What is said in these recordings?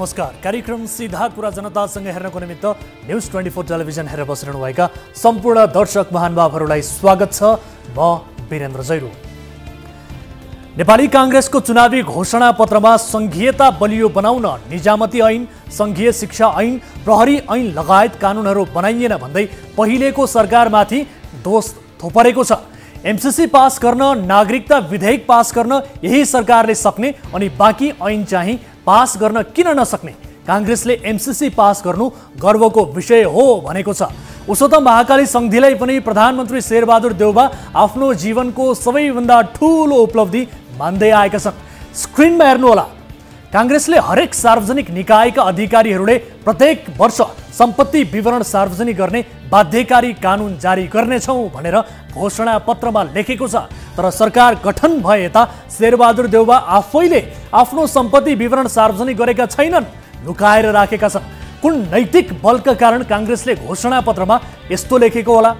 नमस्कार। कार्यक्रम सीधा कुरा जनतासँग हेर्नको निमित्त न्यूज 24 टेलिभिजन हेरेर बसिरहनुभएका सम्पूर्ण दर्शक महानुभावहरूलाई स्वागत छ। म वीरेन्द्र जैरू। नेपाली कांग्रेसको चुनावी घोषणा पत्रमा संघीयता बलियो बनाउन निजामती ऐन, संघीय शिक्षा ऐन, प्रहरी ऐन लगायत कानुनहरू बनाइएन भन्दै पहिलेको सरकारमाथि दोष थोपरेको छ। एमसीसी पास गर्न, नागरिकता विधेयक पास गर्न यही सरकारले सक्ने अनि बाँकी ऐन चाहिँ पास गर्न किन नसक्ने? कांग्रेसले एमसीसी पास गर्नु गर्वको विषय हो भनेको छ। उसो त महाकाली सन्धिलाई पनि प्रधानमन्त्री शेरबहादुर देउबा आफ्नो जीवनको सबैभन्दा ठूलो उपलब्धि मान्दै आएका छन्। स्क्रिनमा हेर्नुहोला, कांग्रेसले हरेक सार्वजनिक निकायका अधिकारीहरूले प्रत्येक वर्ष सम्पत्ति विवरण सार्वजनिक गर्ने बाध्यकारी कानुन जारी गर्नेछौँ भनेर घोषणा पत्रमा लेखेको छ। तर सरकार गठन भए यता शेरबहादुर देउबा आफैले आफ्नो सम्पत्ति विवरण सार्वजनिक गरेका छैनन्, लुकाएर राखेका छन्। कुन नैतिक बलका कारण कांग्रेसले घोषणा पत्रमा यस्तो लेखेको होला?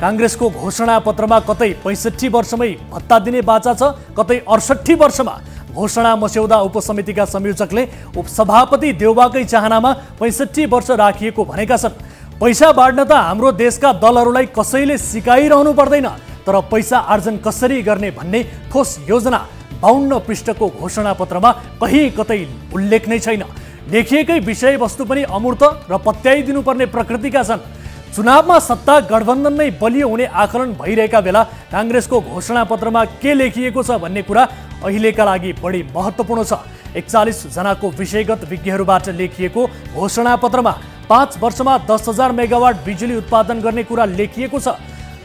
कांग्रेसको घोषणा पत्रमा कतै 65 वर्षमै भत्ता दिने बाचा छ, कतै 68 वर्षमा। घोषणा मस्यौदा उपसमितिका संयोजकले उपसभापति देउबाकै चाहनामा 65 वर्ष राखिएको भनेका छन्। पैसा बाँड्न त हाम्रो देशका दलहरूलाई कसैले सिकाइरहनु पर्दैन, तर पैसा आर्जन कसरी गर्ने भन्ने ठोस योजना 52 पृष्ठको घोषणा पत्रमा कहीँ कतै उल्लेख नै छैन। लेखिएकै विषयवस्तु पनि अमूर्त र पत्याइदिनुपर्ने प्रकृतिका छन्। चुनावमा सत्ता गठबन्धन नै बलियो हुने आकलन भइरहेका बेला कांग्रेसको घोषणा पत्रमा के लेखिएको छ भन्ने कुरा अहिलेका लागि बढी महत्त्वपूर्ण छ। 41 जनाको विषयगत विज्ञहरूबाट लेखिएको घोषणा पत्रमा 5 वर्षमा 10,000 मेगावाट बिजुली उत्पादन गर्ने कुरा लेखिएको छ।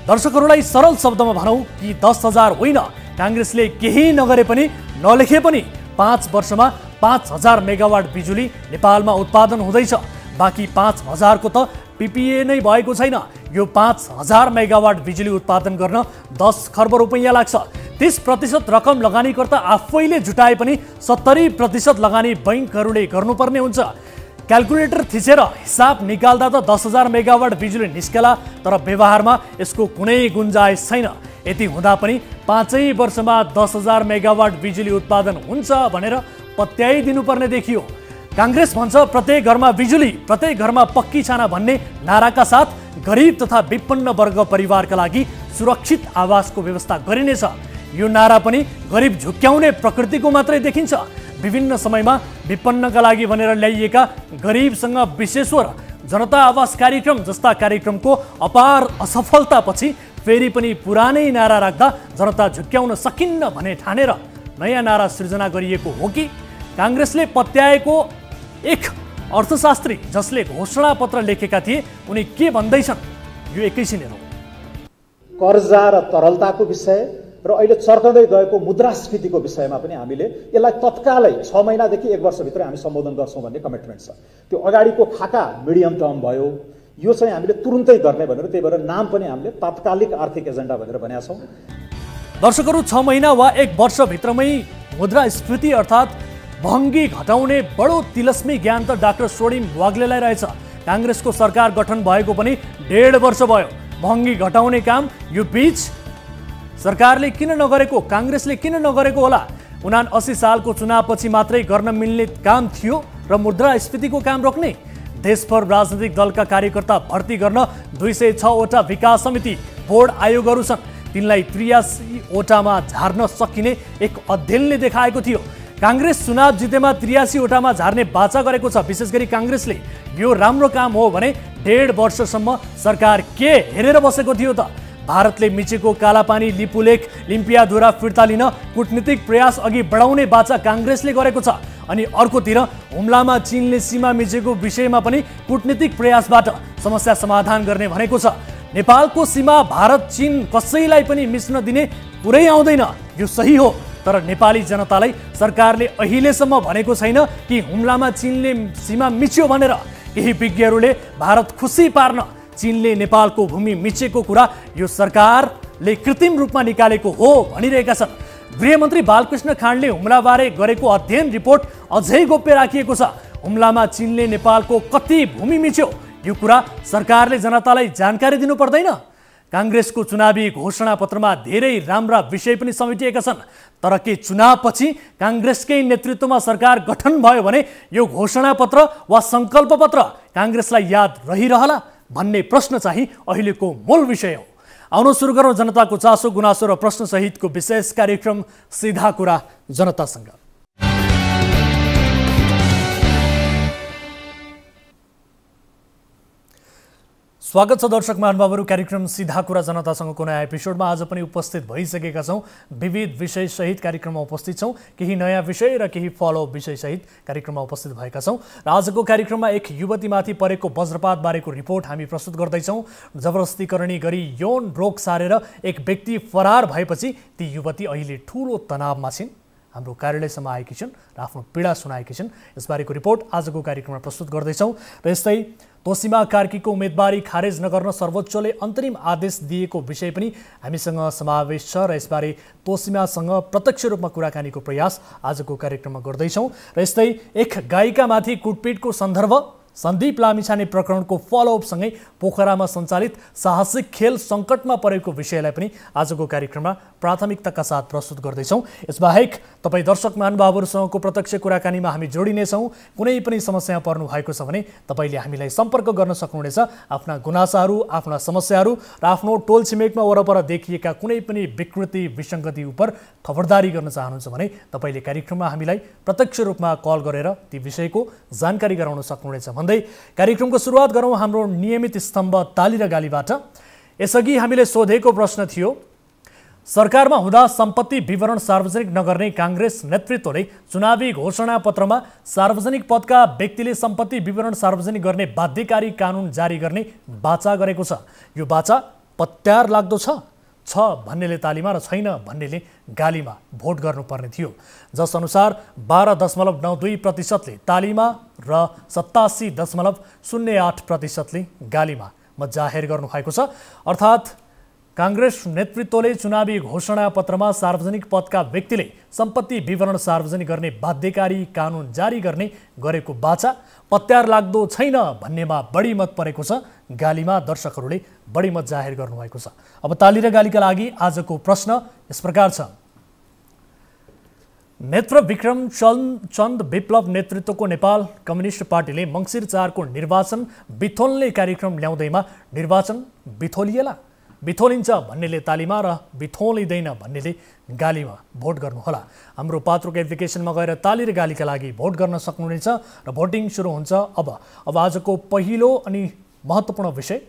दर्शकहरूलाई सरल शब्दमा भनौँ कि 10,000 होइन, कांग्रेसले केही नगरे पनि नलेखे पनि 5 वर्षमा 5,000 मेगावाट बिजुली नेपालमा उत्पादन हुँदैछ। बाँकी 5,000 को त पीपीए नै भएको छैन। यो 5,000 मेगावाट बिजुली उत्पादन गर्न 10 खर्ब रुपैयाँ लाग्छ। 30% रकम लगानीकर्ता आफैले जुटाए पनि 70% लगानी बैंकहरूले गर्नुपर्ने हुन्छ। क्याल्कुलेटर थिचेर हिसाब निकाल्दा त 10,000 मेगावाट बिजुली निस्केला, तर व्यवहारमा यसको कुनै गुन्जाइस छैन। यति हुँदा पनि 5 वर्षमा 10,000 मेगावाट बिजुली उत्पादन हुन्छ भनेर पत्याइदिनुपर्ने देखियो। कांग्रेस भन्छ प्रत्येक घरमा बिजुली, प्रत्येक घरमा पक्की छाना भन्ने नाराका साथ गरिब तथा विपन्न वर्ग परिवारका लागि सुरक्षित आवासको व्यवस्था गरिनेछ। यो नारा पनि गरिब झुक्क्याउने प्रकृतिको मात्रै देखिन्छ। विभिन्न समयमा विपन्नका लागि भनेर ल्याइएका गरिबसँग विशेश्वर जनता आवास कार्यक्रम जस्ता कार्यक्रमको अपार असफलतापछि फेरि पनि पुरानै नारा राख्दा जनता झुक्क्याउन सकिन्न भने ठानेर नयाँ नारा सृजना गरिएको हो कि? कांग्रेसले पत्याएको एक अर्थशास्त्री जसले घोषणा पत्र लेखेका थिए, उनी के भन्दैछन् यो एकैछिन हेरौँ। कर्जा र तरलताको विषय र अहिले चर्कदै गएको मुद्रास्फीतिको विषयमा पनि हामीले यसलाई तत्कालै 6 महिनादेखि 1 वर्षभित्र हामी सम्बोधन गर्छौँ भन्ने कमिटमेन्ट छ। त्यो अगाडिको खाका मिडियम टर्म भयो, यो चाहिँ हामीले तुरुन्तै गर्ने भनेर, त्यही भएर नाम पनि हामीले तात्कालिक आर्थिक एजेन्डा भनेर भनेका छौँ। दर्शकहरू, 6 महिना वा 1 वर्षभित्रमै मुद्रास्फीति अर्थात् महँगी घटाउने बडो तिलस्मी ज्ञान त डाक्टर स्वर्णिम वाग्लेलाई रहेछ। कांग्रेसको सरकार गठन भएको पनि 1.5 वर्ष भयो। महँगी घटाउने काम यो बीच सरकारले किन नगरेको, कांग्रेसले किन नगरेको होला? 79 सालको चुनावपछि मात्रै गर्न मिल्ने काम थियो र मुद्रास्फीतिको काम रोक्ने? देशभर राजनीतिक दलका कार्यकर्ता भर्ती गर्न 206 वटा विकास समिति बोर्ड आयोगहरू छन्। तिनलाई 83 वटामा झार्न सकिने एक अध्ययनले देखाएको थियो। कांग्रेस चुनाव जितेमा 83 वटामा झार्ने बाचा गरेको छ। विशेष गरी कांग्रेसले यो राम्रो काम हो भने 1.5 वर्षसम्म सरकार के हेरेर बसेको थियो त? भारतले मिचेको कालापानी लिपुलेख लिम्पियाधुरा फिर्ता लिन कूटनीतिक प्रयास अघि बढाउने बाचा कांग्रेसले गरेको छ। अनि अर्कोतिर हुम्लामा चीनले सीमा मिचेको विषयमा पनि कूटनीतिक प्रयासबाट समस्या समाधान गर्ने भनेको छ। नेपालको सीमा भारत चीन कसैलाई पनि मिच्न दिने कुरै आउँदैन, यो सही हो। तर नेपाली जनतालाई सरकारले अहिलेसम्म भनेको छैन कि हुम्लामा चीनले सीमा मिच्यो भनेर। केही विज्ञहरूले भारत खुसी पार्न चीनले नेपालको भूमि मिचेको कुरा यो सरकारले कृत्रिम रूपमा निकालेको हो भनिरहेका छन्। गृहमन्त्री बालकृष्ण खाँडले हुम्लाबारे गरेको अध्ययन रिपोर्ट अझै गोप्य राखिएको छ। हुम्लामा चीनले नेपालको कति भूमि मिच्यो यो कुरा सरकारले जनतालाई जानकारी दिनु पर्दैन? काङ्ग्रेसको चुनावी घोषणापत्रमा धेरै राम्रा विषय पनि समेटिएका छन्, तर के चुनावपछि काङ्ग्रेसकै नेतृत्वमा सरकार गठन भयो भने यो घोषणापत्र वा सङ्कल्पपत्र काङ्ग्रेसलाई याद रहिरहला भन्ने प्रश्न चाहिँ अहिलेको मूल विषय हो। आउनु सुरु गरौँ जनताको चासो गुनासो र प्रश्न सहितको विशेष कार्यक्रम सीधा कुरा जनतासँग। स्वागत छ दर्शक महानुभावहरू, कार्यक्रम सीधा कुरा जनतासँगको नयाँ एपिसोडमा आज पनि उपस्थित भइसकेका छौँ। विविध विषय सहित कार्यक्रममा उपस्थित छौँ, केही नयाँ विषय र केही फलोअप विषय सहित कार्यक्रममा उपस्थित भएका छौँ। र आजको कार्यक्रममा एक युवतीमाथि परेको वज्रपात बारेको रिपोर्ट हामी प्रस्तुत गर्दैछौँ। जबरजस्तीकरणी गरी यौन रोग सारेर एक व्यक्ति फरार भएपछि ती युवती अहिले ठूलो तनावमा छिन्। हाम्रो कार्यालयसम्म आएकी छिन् र आफ्नो पीडा सुनाएकी छिन्। यसबारेको रिपोर्ट आजको कार्यक्रममा प्रस्तुत गर्दैछौँ। र यस्तै तोसीमा कार्कीको उम्मेदवारी खारेज नगर्न सर्वोच्चले अन्तरिम आदेश दिएको विषय पनि हामीसँग समावेश छ र यसबारे तोसीमासँग प्रत्यक्ष रूपमा कुराकानीको प्रयास आजको कार्यक्रममा गर्दैछौँ। र यस्तै एक गायिकामाथि कुटपिटको सन्दर्भ सन्दीप लामिछाने प्रकरणको फलोअपसँगै पोखरामा सञ्चालित साहसिक खेल सङ्कटमा परेको विषयलाई पनि आजको कार्यक्रममा प्राथमिकताका साथ प्रस्तुत गर्दैछौँ। यसबाहेक तपाईँ दर्शक महानुभावहरूसँगको प्रत्यक्ष कुराकानीमा हामी जोडिनेछौँ। कुनै पनि समस्या पर्नु भएको छ भने तपाईँले हामीलाई सम्पर्क गर्न सक्नुहुनेछ। आफ्ना गुनासाहरू, आफ्ना समस्याहरू र आफ्नो टोल छिमेकमा वरपर देखिएका कुनै पनि विकृति विसङ्गति उप खबरदारी गर्न चाहनुहुन्छ भने तपाईँले कार्यक्रममा हामीलाई प्रत्यक्ष रूपमा कल गरेर ती विषयको जानकारी गराउन सक्नुहुनेछ भन्दै कार्यक्रमको सुरुवात गरौँ हाम्रो नियमित स्तम्भ ताली र गालीबाट। यसअघि हामीले सोधेको प्रश्न थियो, सरकारमा हुँदा सम्पत्ति विवरण सार्वजनिक नगर्ने काङ्ग्रेस नेतृत्वले चुनावी घोषणापत्रमा सार्वजनिक पदका व्यक्तिले सम्पत्ति विवरण सार्वजनिक गर्ने बाध्यकारी कानुन जारी गर्ने वाचा गरेको छ। यो वाचा पत्यार लाग्दो छ भन्नेले तालीमा र छैन भन्नेले गालीमा भोट गर्नुपर्ने थियो, जस अनुसार 12.92% तालीमा र 87.08% गालीमा मत जाहेर गर्नुभएको छ। अर्थात् काङ्ग्रेस नेतृत्वले चुनावी घोषणापत्रमा सार्वजनिक पदका व्यक्तिले सम्पत्ति विवरण सार्वजनिक गर्ने बाध्यकारी कानुन जारी गर्ने गरेको वाचा पत्यार लाग्दो छैन भन्नेमा बढी मत परेको छ। गालीमा दर्शकहरूले बढी मत जाहेर गर्नुभएको छ। अब ताली र गालीका लागि आजको प्रश्न यस प्रकार छ, नेत्र विक्रम चन्द विप्लव नेतृत्वको नेपाल कम्युनिस्ट पार्टीले मङ्सिर 4 को निर्वाचन बिथोल्ने कार्यक्रम ल्याउँदैमा निर्वाचन बिथोलिएला? बिथोलिन्छ भन्नेले तालीमा र बिथोलिँदैन भन्नेले गालीमा भोट गर्नुहोला। हाम्रो पात्रोको एप्लिकेसनमा गएर ताली र गालीका लागि भोट गर्न सक्नुहुनेछ र भोटिङ सुरु हुन्छ अब आजको पहिलो अनि महत्त्वपूर्ण विषय,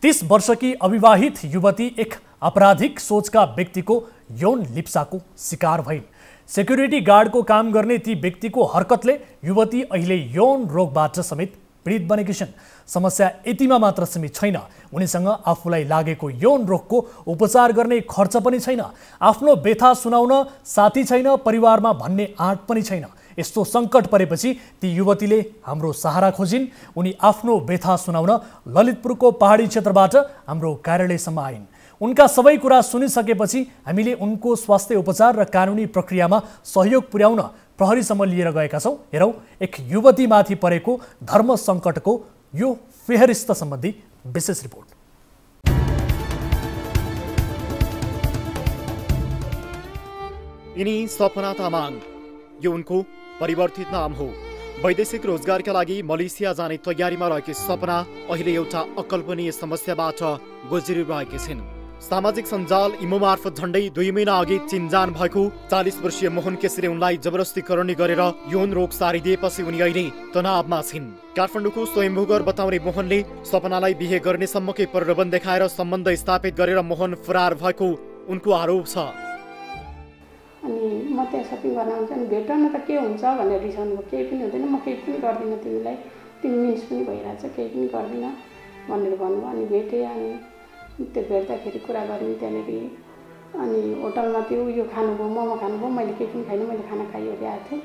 30 वर्षकी अविवाहित युवती एक आपराधिक सोचका व्यक्तिको यौन लिप्साको शिकार भइन्। सेक्युरिटी गार्डको काम गर्ने ती व्यक्तिको हरकतले युवती अहिले यौन रोगबाट समेत पीडित बनेकी छिन्। समस्या यतिमा मात्र सीमित छैन, उनीसँग आफूलाई लागेको यौन रोगको उपचार गर्ने खर्च पनि छैन, आफ्नो व्यथा सुनाउन साथी छैन, परिवारमा भन्ने आँट पनि छैन। यस्तो सङ्कट परेपछि ती युवतीले हाम्रो सहारा खोजिन्। उनी आफ्नो व्यथा सुनाउन ललितपुरको पहाडी क्षेत्रबाट हाम्रो कार्यालयसम्म आइन्। उनका सबै कुरा सुनिसकेपछि हामीले उनको स्वास्थ्य उपचार र कानुनी प्रक्रियामा सहयोग पुर्याउन प्रहरीसम्म लिएर गएका छौँ। हेरौँ एक युवतीमाथि परेको धर्म सङ्कटको यो फेहरिस्त सम्बन्धी विशेष रिपोर्ट। यिनी सपना तामाङ, यो उनको परिवर्तित नाम हो। वैदेशिक रोजगारका लागि मलेसिया जाने तयारीमा रहेकी सपना अहिले एउटा अकल्पनीय समस्याबाट गुज्रिरहेकी छिन्। सामाजिक सञ्जाल इमो मार्फत झण्डै 2 महिना अघि चिनजान भएको 40 वर्षीय मोहन केसीले उनलाई जबरजस्तीकरणी गरेर यौन रोग सारिदिएपछि उनी अहिले तनावमा छिन्। काठमाडौँको स्वयम्भूगर बताउने मोहनले सपनालाई बिहे गर्ने सम्मकै प्रलोभन देखाएर सम्बन्ध स्थापित गरेर मोहन फरार भएको उनको आरोप छ। अनि म त्यहाँ सपिङ गर्न आउँछु अनि भेट न त के हुन्छ भनेर रिसाउनु भयो। केही पनि हुँदैन, म केही पनि गर्दिनँ, तिमीलाई तिमी मिन्स पनि भइरहेछ, केही पनि गर्दिनँ भनेर भन्नुभयो। अनि भेटेँ, अनि त्यो भेट्दाखेरि कुरा गऱ्यौँ त्यहाँनिर। अनि होटलमा त्यो उयो खानुभयो, मोमो खानुभयो, मैले केही पनि खाइनँ, मैले खाना खाइओरि आएको थिएँ।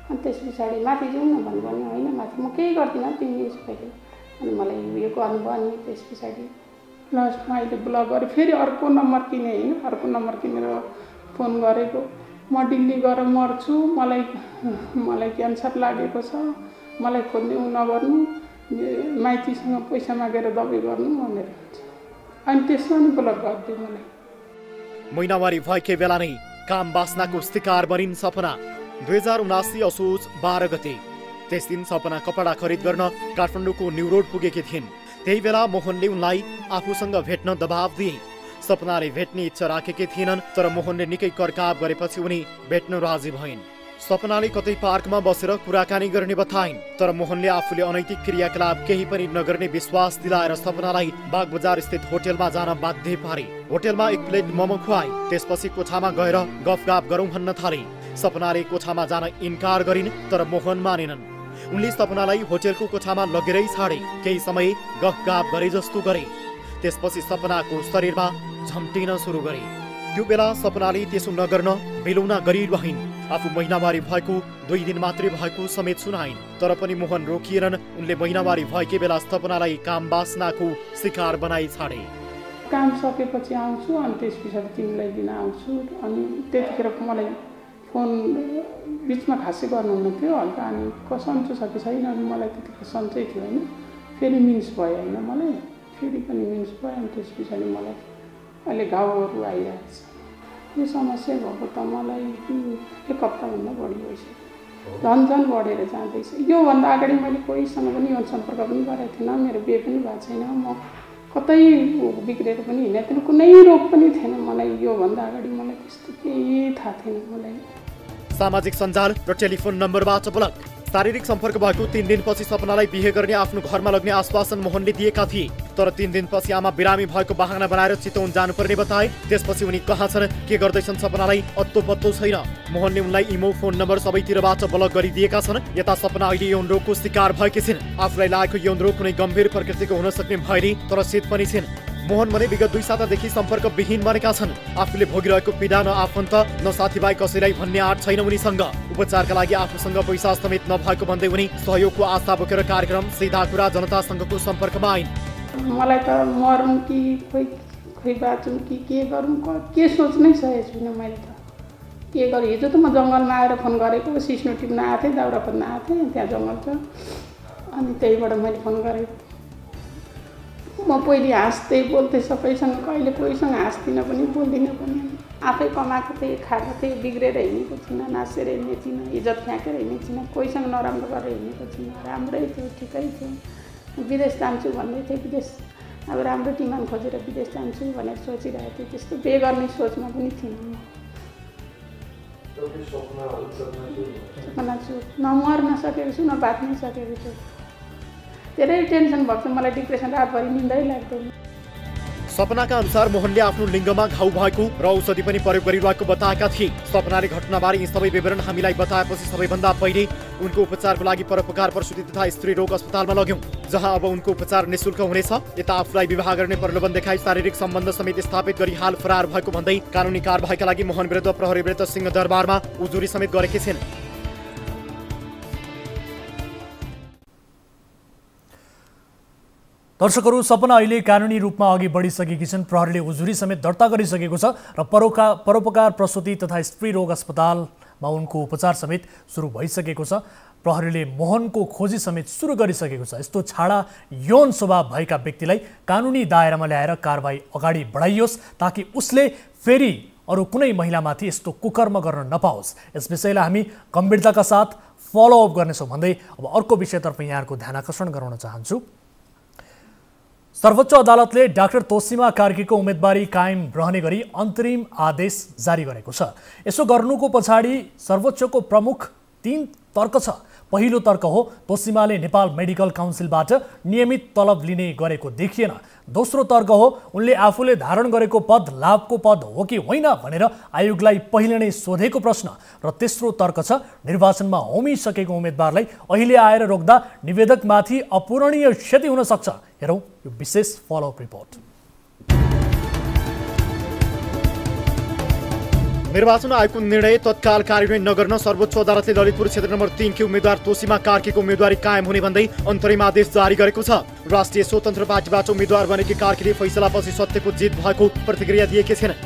अनि त्यस पछाडि माथि जाउँ न भन्नुभयो। अनि होइन माथि म केही गर्दिनँ, तिमी यसो कहिले अनि मलाई उयो गर्नुभयो। अनि त्यस पछाडि लास्टमा अहिले ब्लक गरेँ, फेरि अर्को नम्बर किनेँ, होइन अर्को नम्बर किनेर फोन गरेको, म दिल्ली गएर मर्छु, मलाई क्यान्सर लागेको छ, मलाई खोज्ने उ नगर्नु, माइतीसँग पैसा मागेर दबाई गर्नु भनेर भन्छ। अनि त्यसमा नि ब्लक गरिदियो मलाई। महिनावारी भएकै बेला नै काम वासनाको शिकार बनिन् सपना। 2079 असोज 12 गते त्यस दिन सपना कपडा खरिद गर्न काठमाडौँको न्यू रोड पुगेकी थिइन्। त्यही बेला मोहनले उनलाई आफूसँग भेट्न दबाब दिए। सपनाले भेट्ने इच्छा राखेकी थिएनन्, तर मोहनले निकै करकाप गरेपछि उनी भेट्न राजी भइन्। सपनाले कतै पार्कमा बसेर कुराकानी गर्ने बताइन्, तर मोहनले आफूले अनैतिक क्रियाकलाप केही पनि नगर्ने विश्वास दिलाएर सपनालाई बागबजार स्थित होटलमा जान बाध्य पारे। होटलमा 1 प्लेट मोमो खुवाए। त्यसपछि कोठामा गएर गफगाफ गरौँ भन्न थाले। सपनाले कोठामा जान इन्कार गरिन्, तर मोहन मानेनन्। उनले सपनालाई होटलको कोठामा लगेरै छाडे। केही समय गफगाफ गरे जस्तो गरे। त्यसपछि सपनाको शरीरमा झम्टिन सुरु गरे। त्यो बेला सपनाले त्यसो नगर्न बेलौना गरिरहिन्। आफू महिनावारी भएको 2 दिन मात्रै भएको समेत सुनाइन्, तर पनि मोहन रोकिएनन्। उनले महिनावारी भएकै बेला सपनालाई काम वासनाको शिकार बनाई छाडे। काम सकेपछि आउँछु, अनि त्यस पछाडि तिमीलाई दिन आउँछु। अनि त्यतिखेर मलाई फोन बिचमा खासै गर्नुहुन्न थियो हल्का। अनि सन्चो छ कि छैन, अनि मलाई त्यतिखेर सन्चै थियो होइन। फेरि मिन्स भयो होइन, मलाई फेरि पनि मिन्स भयो। अनि त्यस पछाडि मलाई अहिले घाउहरू आइरहेको छ। यो समस्या भएको त मलाई 1 हप्ताभन्दा बढी भइसक्यो। झन् बढेर जाँदैछ। योभन्दा अगाडि मैले कोहीसँग पनि यौन सम्पर्क पनि गरेको थिइनँ। मेरो बिहे पनि भएको छैन। म कतै बिग्रेर पनि हिँडेको थिएन। कुनै रोग पनि थिएन मलाई। योभन्दा अगाडि मलाई त्यस्तो केही थाहा थिएन मलाई। सामाजिक सञ्जाल र टेलिफोन नम्बरबाट ब्लक। शारीरिक सम्पर्क भएको 3 दिनपछि सपनालाई बिहे गर्ने आफ्नो घरमा लग्ने आश्वासन मोहनले दिएका थिए, तर 3 दिनपछि आमा बिरामी भएको बहाना बनाएर चितवन जानुपर्ने बताए। त्यसपछि उनी कहाँ छन्, के गर्दैछन् सपनालाई अत्तो पत्तो छैन। मोहनले उनलाई इमो फोन नम्बर सबैतिरबाट ब्लक गरिदिएका छन्। यता सपना अहिले यौन रोगको शिकार भएकी छिन्। आफूलाई लागेको यौन रोग कुनै गम्भीर प्रकृतिको हुन सक्ने भएरी, तर शीत पनि छिन्। मोहन भने विगत 2 सातादेखि सम्पर्क विहीन बनेका छन्। आफूले भोगिरहेको पीडा न आफन्त न साथीभाइ कसैलाई भन्ने आँट छैन उनीसँग। उपचारका लागि आफूसँग पैसा समेत नभएको भन्दै उनी सहयोगको आशा बोकेर कार्यक्रम सीधा कुरा जनतासँगको सम्पर्कमा आइन्। मलाई त मरौँ कि खोइ बाँचौँ कि के गरौँ, के सोच्नै सकेको छुइनँ मैले त। के गरेँ, हिजो त म जङ्गलमा आएर फोन गरेको, सिस्नो टिप्न आएको थिएँ, दाउरा खोज्न आएको थिएँ, त्यहाँ जङ्गल छ। अनि त्यहीबाट मैले फोन गरेको। म पहिले हाँस्दै बोल्थेँ सबैसँग, कहिले कोहीसँग हाँस्दिनँ पनि बोल्दिनँ पनि। आफै कमाएको थिएँ, खाएको थिएँ, बिग्रेर हिँडेको थिइनँ, नाचेर हिँडेको थिइनँ, इज्जत फ्याँकेर हिँडेको थिइनँ, कोहीसँग नराम्रो गरेर हिँडेको थिइनँ। राम्रै थियो, ठिकै थियो। विदेश जान्छु भन्दै थिएँ, विदेश अब राम्रो डिमान्ड खोजेर विदेश जान्छु भनेर सोचिरहेको थिएँ। त्यस्तो बिहे गर्ने सोचमा पनि थिइनँ म। सपना छु, न मर्न सकेको छु, न बाँच्न सकेको छु। धेरै टेन्सन भएको छ मलाई, डिप्रेसन, रातभरि निन्दै लाग्दैन। सपनाका अनुसार मोहनले आफ्नो लिङ्गमा घाउ भएको र औषधि पनि प्रयोग गरिरहेको बताएका थिए। सपनाले घटनाबारे यी सबै विवरण हामीलाई बताएपछि सबैभन्दा पहिले उनको उपचारको लागि परोपकार प्रसुति तथा स्त्री रोग अस्पतालमा लग्यौं, जहाँ अब उनको उपचार निःशुल्क हुनेछ। यता आफूलाई विवाह गर्ने प्रलोभन देखाई शारीरिक सम्बन्ध समेत स्थापित गरी हाल फरार भएको भन्दै कानुनी कारबाहीका लागि मोहन विरुद्ध प्रहरी विरुद्ध सिंहदरबारमा उजुरी समेत गरेकी छिन्। दर्शकहरू, सपना अहिले कानुनी रूपमा अघि बढिसकेकी छन्। प्रहरीले उजुरी समेत दर्ता गरिसकेको छ र परोपकार प्रसुति तथा स्त्री रोग अस्पतालमा उनको उपचार समेत सुरु भइसकेको छ। प्रहरीले मोहनको खोजी समेत सुरु गरिसकेको छ। यस्तो छाडा यौन स्वभाव भएका व्यक्तिलाई कानुनी दायरामा ल्याएर कारबाही अगाडि बढाइयोस्, ताकि उसले फेरि अरू कुनै महिलामाथि यस्तो कुकर्म गर्न नपाओस्। यस विषयलाई हामी गम्भीरताका साथ फलोअप गर्नेछौँ भन्दै अब अर्को विषयतर्फ यहाँहरूको ध्यान आकर्षण गराउन चाहन्छु। सर्वोच्च अदालतले डाक्टर तोसीमा कार्कीको उम्मेदवारी कायम रहने गरी अन्तरिम आदेश जारी गरेको छ। यसो गर्नुको पछाडि सर्वोच्चको प्रमुख 3 तर्क छ। पहिलो तर्क हो, तोसीमाले नेपाल मेडिकल काउन्सिलबाट नियमित तलब लिने गरेको देखिएन। दोस्रो तर्क हो, उनले आफूले धारण गरेको पद लाभको पद हो कि होइन भनेर आयोगलाई पहिले नै सोधेको प्रश्न। र तेस्रो तर्क छ, निर्वाचनमा होमिसकेको उम्मेदवारलाई अहिले आएर रोक्दा निवेदकमाथि अपूरणीय क्षति हुन सक्छ। हेरौँ यो विशेष फलोअप रिपोर्ट। निर्वाचन आयोगको निर्णय तत्काल कार्यान्वयन नगर्न सर्वोच्च अदालतले ललितपुर क्षेत्र नम्बर 3 की उम्मेद्वार तोसीमा कार्कीको उम्मेदवारी कायम हुने भन्दै अन्तरिम आदेश जारी गरेको छ। राष्ट्रिय स्वतन्त्र पार्टीबाट उम्मेद्वार बनेकी कार्कीले फैसलापछि सत्यको जित भएको प्रतिक्रिया दिएकी छिन्।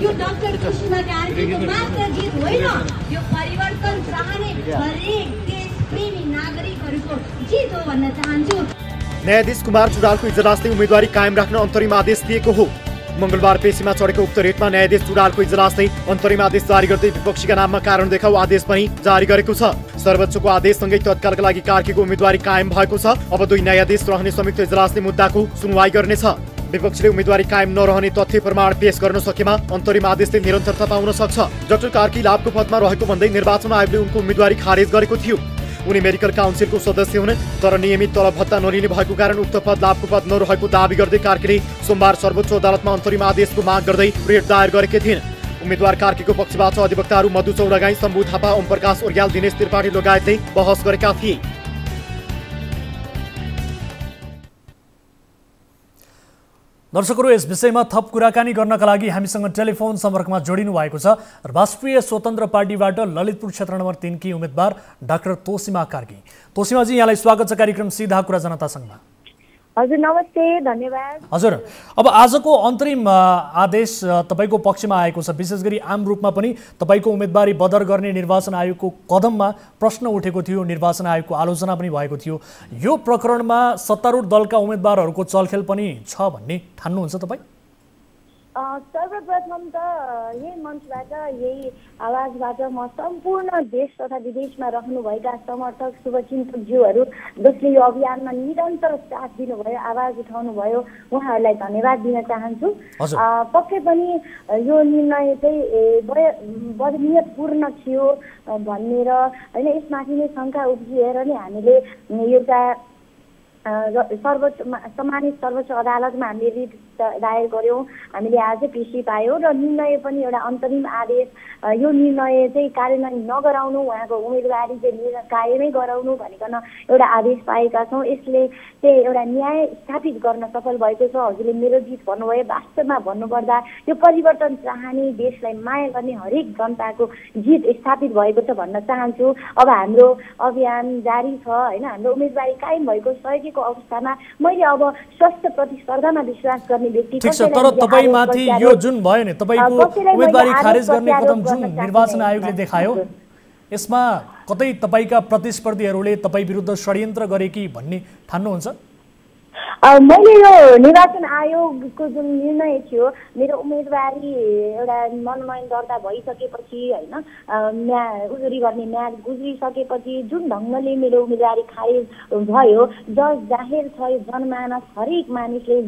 यो डाक्टर तोसीमा कार्कीको मात्र जित होइन, यो परिवर्तन चाहने हरेक प्रेमी नागरिकहरूको जित हो भन्न चाहन्छु। न्यायाधीश कुमार चुडालको इजलासले उम्मेदवारी कायम राख्न अन्तरिम आदेश दिएको हो। मंगलबार पेशीमा चढेको उक्त रेटमा न्यायाधीश चुडालको इजलासले अन्तरिम आदेश जारी गर्दै विपक्षीका नाममा कारण देखाउ आदेश पनि जारी गरेको छ। सर्वोच्चको आदेशसँगै तत्कालका लागि कार्कीको उम्मेदवारी कायम भएको छ। अब 2 न्यायाधीश रहने संयुक्त इजलासले मुद्दाको सुनवाई गर्नेछ। विपक्षीले उम्मेदवारी कायम नरहने तथ्य प्रमाण पेश गर्न सकेमा अन्तरिम आदेशले निरन्तरता पाउन सक्छ। डाक्टर कार्की लाभको पदमा रहेको भन्दै निर्वाचन आयोगले उनको उम्मेदवारी खारेज गरेको थियो। उनी मेडिकल काउन्सिलको सदस्य हुन्, तर नियमित तलब भत्ता नलिने भएको कारण उक्त पद लाभको पद नरहेको दावी गर्दै कार्कीले सोमबार सर्वोच्च अदालतमा अन्तरिम आदेशको माग गर्दै रिट दायर गरेकी थिइन्। उम्मेदवार कार्कीको पक्षबाट अधिवक्ताहरू मधु चौडगाई, शम्भु थापा, ओमप्रकाश उर्याल, दिनेश त्रिपाठी लगायतले बहस गरेका थिए। दर्शकहरू, यस विषयमा थप कुराकानी गर्नका लागि हामीसँग टेलिफोन सम्पर्कमा जोडिनु भएको छ राष्ट्रिय स्वतन्त्र पार्टीबाट ललितपुर क्षेत्र नम्बर 3 की उम्मेदवार डाक्टर तोसीमा कार्की। तोसीमाजी, यहाँलाई स्वागत छ कार्यक्रम सीधा कुरा जनतासँगमा। हजुर नमस्ते, धन्यवाद। हजुर, अब आजको अन्तरिम आदेश तपाईको पक्षमा आएको छ। विशेष गरी आम रूपमा पनि तपाईको उम्मेदवारी बदर गर्ने निर्वाचन आयोगको कदममा प्रश्न उठेको थियो, निर्वाचन आयोगको आलोचना पनि भएको थियो। यो प्रकरणमा सत्तारूढ दलका उम्मेदवारहरूको चलखेल पनि छ भन्ने ठान्नुहुन्छ तपाईँ? सर्वप्रथम त यही मञ्चबाट, यही आवाजबाट म सम्पूर्ण देश तथा विदेशमा रहनुभएका समर्थक शुभचिन्तकज्यूहरू जसले यो अभियानमा निरन्तर साथ दिनुभयो, आवाज उठाउनुभयो, उहाँहरूलाई धन्यवाद दिन चाहन्छु। पक्कै पनि यो निर्णय चाहिँ बदनियतपूर्ण थियो भनेर होइन, यसमाथि नै शङ्का उब्जिएर नै हामीले एउटा सम्मानित सर्वोच्च अदालतमा हामीले रिट दायर गऱ्यौँ। हामीले आज पेशी पायौँ र निर्णय पनि एउटा अन्तरिम आदेश, यो निर्णय चाहिँ कार्यान्वयन नगराउनु, उहाँको उम्मेदवारी चाहिँ कायमै गराउनु भनिकन एउटा आदेश पाएका छौँ। यसले चाहिँ एउटा न्याय स्थापित गर्न सफल भएको छ। हजुरले मेरो जित भन्नुभयो। वास्तवमा भन्नुपर्दा यो परिवर्तन चाहने, देशलाई माया गर्ने हरेक जनताको जित स्थापित भएको छ भन्न चाहन्छु। अब हाम्रो अभियान जारी छ होइन, हाम्रो उम्मेदवारी कायम भएको सकेको अवस्थामा मैले अब स्वस्थ प्रतिस्पर्धामा विश्वास गर्ने व्यक्ति। ठीक छ, तर तपाईमाथि यो जुन भयो नि, तपाईको उम्मेदवारी खारेज गर्ने कदम जुन निर्वाचन आयोगले देखायो, यसमा कतै तपाईका प्रतिस्पर्धीहरूले तपाई विरुद्ध षड्यन्त्र गरे कि भन्ने ठान्नुहुन्छ? मैले यो निर्वाचन आयोगको जुन निर्णय थियो, मेरो उम्मेदवारी एउटा मनोनयन दर्ता भइसकेपछि होइन, उजुरी गर्ने म्याद गुज्रिसकेपछि जुन ढङ्गले मेरो उम्मेदवारी खारेज भयो, जाहेर छ, यो जनमानस हरेक मानिसले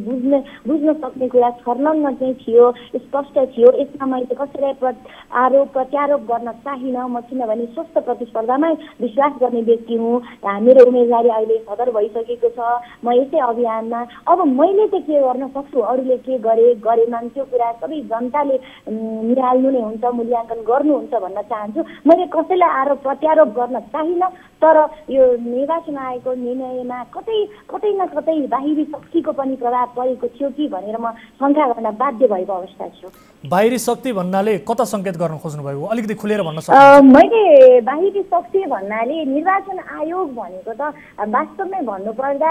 बुझ्न सक्ने कुरा छर्लङ्ग चाहिँ थियो, स्पष्ट थियो। यसमा मैले कसैलाई आरोप प्रत्यारोप गर्न चाहिनँ। म किनभने स्वस्थ प्रतिस्पर्धामै विश्वास गर्ने व्यक्ति हुँ। मेरो उम्मेदवारी अहिले सदर भइसकेको छ। म यसै अभियानमा अब मैले चाहिँ के गर्न सक्छु, अरूले के गरेनन् त्यो कुरा सबै जनताले निहाल्नु नै हुन्छ, मूल्याङ्कन गर्नुहुन्छ भन्न चाहन्छु। मैले कसैलाई आरोप प्रत्यारोप गर्न चाहिनँ, तर यो निर्वाचन आयोगको निर्णयमा कतै न कतै बाहिरी शक्तिको पनि प्रभाव परेको थियो कि भनेर म शङ्का गर्न बाध्य भएको अवस्था छु। बाहिरी शक्ति भन्नाले कता सङ्केत गर्न खोज्नु भएको, अलिकति खुलेर भन्न सक्नुहुन्छ? मैले बाहिरी शक्ति भन्नाले निर्वाचन आयोग भनेको त वास्तवमै भन्नुपर्दा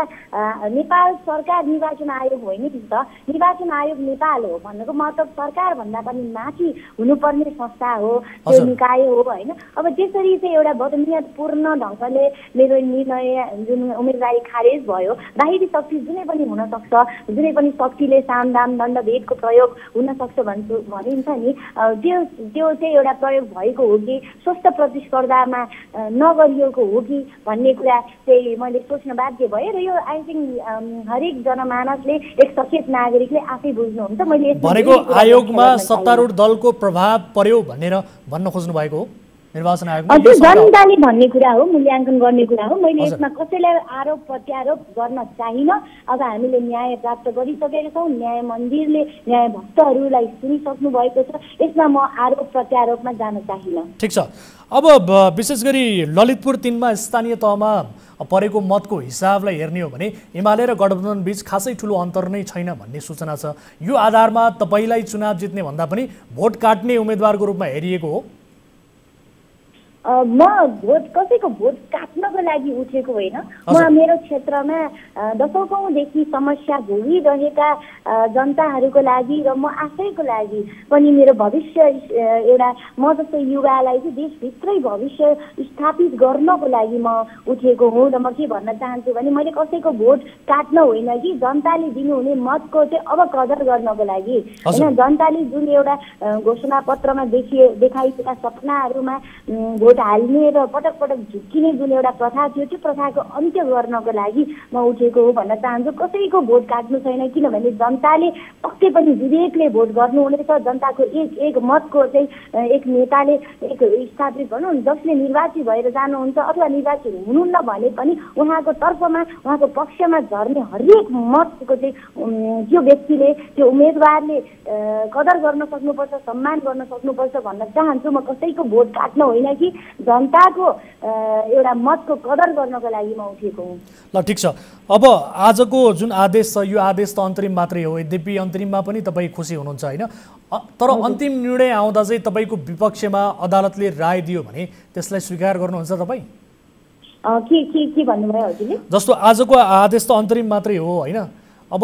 नेपाल सरकार निर्वाचन आयोग होइन नि त। निर्वाचन आयोग नेपाल हो भन्नुको मतलब सरकार भन्दा पनि माथि हुनुपर्ने संस्था हो, त्यो निकाय हो होइन। अब त्यसरी चाहिँ एउटा बदनियतपूर्ण ढङ्गले मेरो निर्णय जुन उम्मेदवारी खारेज भयो, बाहिरी शक्ति जुनै पनि हुनसक्छ, जुनै पनि शक्तिले सामदाम दण्डभेदको प्रयोग हुनसक्छ भनिन्छ नि, त्यो चाहिँ एउटा प्रयोग भएको हो कि स्वस्थ प्रतिस्पर्धामा नगरिएको हो कि भन्ने कुरा चाहिँ मैले सोच्न बाध्य भएँ। र यो आई थिङ्क हरेक जनमानसले, एक सचेत नागरिकले आफै बुझ्नुहुन्छ। मैले भनेको आयोगमा सत्तारूढ दलको प्रभाव पर्यो भनेर भन्न खोज्नु भएको हो निर्वाचन आयोगमा? हजुर, जनताले भन्ने कुरा हो, मूल्याङ्कन गर्ने कुरा हो। मैले यसमा कसैलाई आरोप प्रत्यारोप गर्न चाहिनँ। अब हामीले न्याय प्राप्त गरिसकेका छौँ। न्याय मन्दिरले न्याय भक्तहरूलाई सुनिसक्नु भएको छ। यसमा म आरोप प्रत्यारोपमा जान चाहिनँ। ठिक छ, अब विशेष गरी ललितपुर 3मा स्थानीय तहमा परेको मतको हिसाबलाई हेर्ने हो भने एमाले र गठबन्धन बीच खासै ठुलो अन्तर नै छैन भन्ने सूचना छ। यो आधारमा तपाईँलाई चुनाव जित्ने भन्दा पनि भोट काट्ने उम्मेदवारको रूपमा हेरिएको हो? म कसैको भोट काट्नको लागि उठेको होइन। म मेरो क्षेत्रमा दशकौँदेखि समस्या भोगिरहेका जनताहरूको लागि र म आफैको लागि पनि मेरो भविष्य एउटा म जस्तो युवालाई चाहिँ देशभित्रै भविष्य स्थापित गर्नको लागि म उठेको हुँ। र म के भन्न चाहन्छु भने मैले कसैको भोट काट्न होइन कि जनताले दिनुहुने मतको चाहिँ अब कदर गर्नको लागि होइन। जनताले जुन एउटा घोषणा पत्रमा देखाइएका सपनाहरूमा भोट हाल्ने र पटक पटक झुक्किने जुन एउटा प्रथा थियो त्यो प्रथाको अन्त्य गर्नको लागि म उठेको हो भन्न चाहन्छु। कसैको भोट काट्नु छैन, किनभने जनताले पक्कै पनि विवेकले भोट गर्नुहुनेछ। जनताको एक मतको चाहिँ एक नेताले एक स्थापित भनौँ जसले निर्वाचित भएर जानुहुन्छ अथवा निर्वाचित हुनुहुन्न भने पनि उहाँको तर्फमा उहाँको पक्षमा झर्ने हरेक मतको चाहिँ त्यो व्यक्तिले त्यो उम्मेदवारले कदर गर्न सक्नुपर्छ, सम्मान गर्न सक्नुपर्छ भन्न चाहन्छु। म कसैको भोट काट्न होइन कि जनताको एउटा मतको कदर गर्नको लागि म उठेको हुँ। ल ठिक छ। अब आजको जुन आदेश छ यो आदेश त अन्तरिम मात्रै हो, यद्यपि अन्तरिममा पनि तपाईँ खुसी हुनुहुन्छ होइन, तर अन्तिम निर्णय आउँदा चाहिँ तपाईँको विपक्षमा अदालतले राय दियो भने त्यसलाई स्वीकार गर्नुहुन्छ तपाईँ? के भन्नुभयो हजुरले? जस्तो आजको आदेश त अन्तरिम मात्रै हो होइन, अब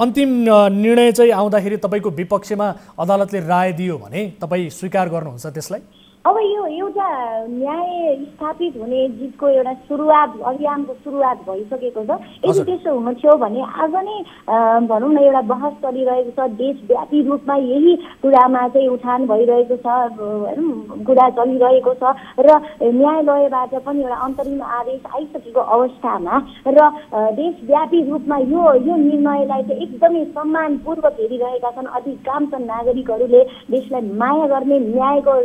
अन्तिम निर्णय चाहिँ आउँदाखेरि तपाईँको विपक्षमा अदालतले राय दियो भने तपाईँ स्वीकार गर्नुहुन्छ त्यसलाई? अब यो एउटा न्याय स्थापित हुने जितको एउटा सुरुवात अभियानको सुरुवात भइसकेको छ। यदि त्यसो हुनु थियो भने आज नै भनौँ न एउटा बहस चलिरहेको छ, देशव्यापी रूपमा यही कुरामा चाहिँ उठान भइरहेको छ, कुरा चलिरहेको छ र न्यायालयबाट पनि एउटा अन्तरिम आदेश आइसकेको अवस्थामा र देशव्यापी रूपमा यो निर्णयलाई चाहिँ एकदमै सम्मानपूर्वक हेरिरहेका छन्। अधिकांश नागरिकहरूले देशलाई माया गर्ने, न्यायको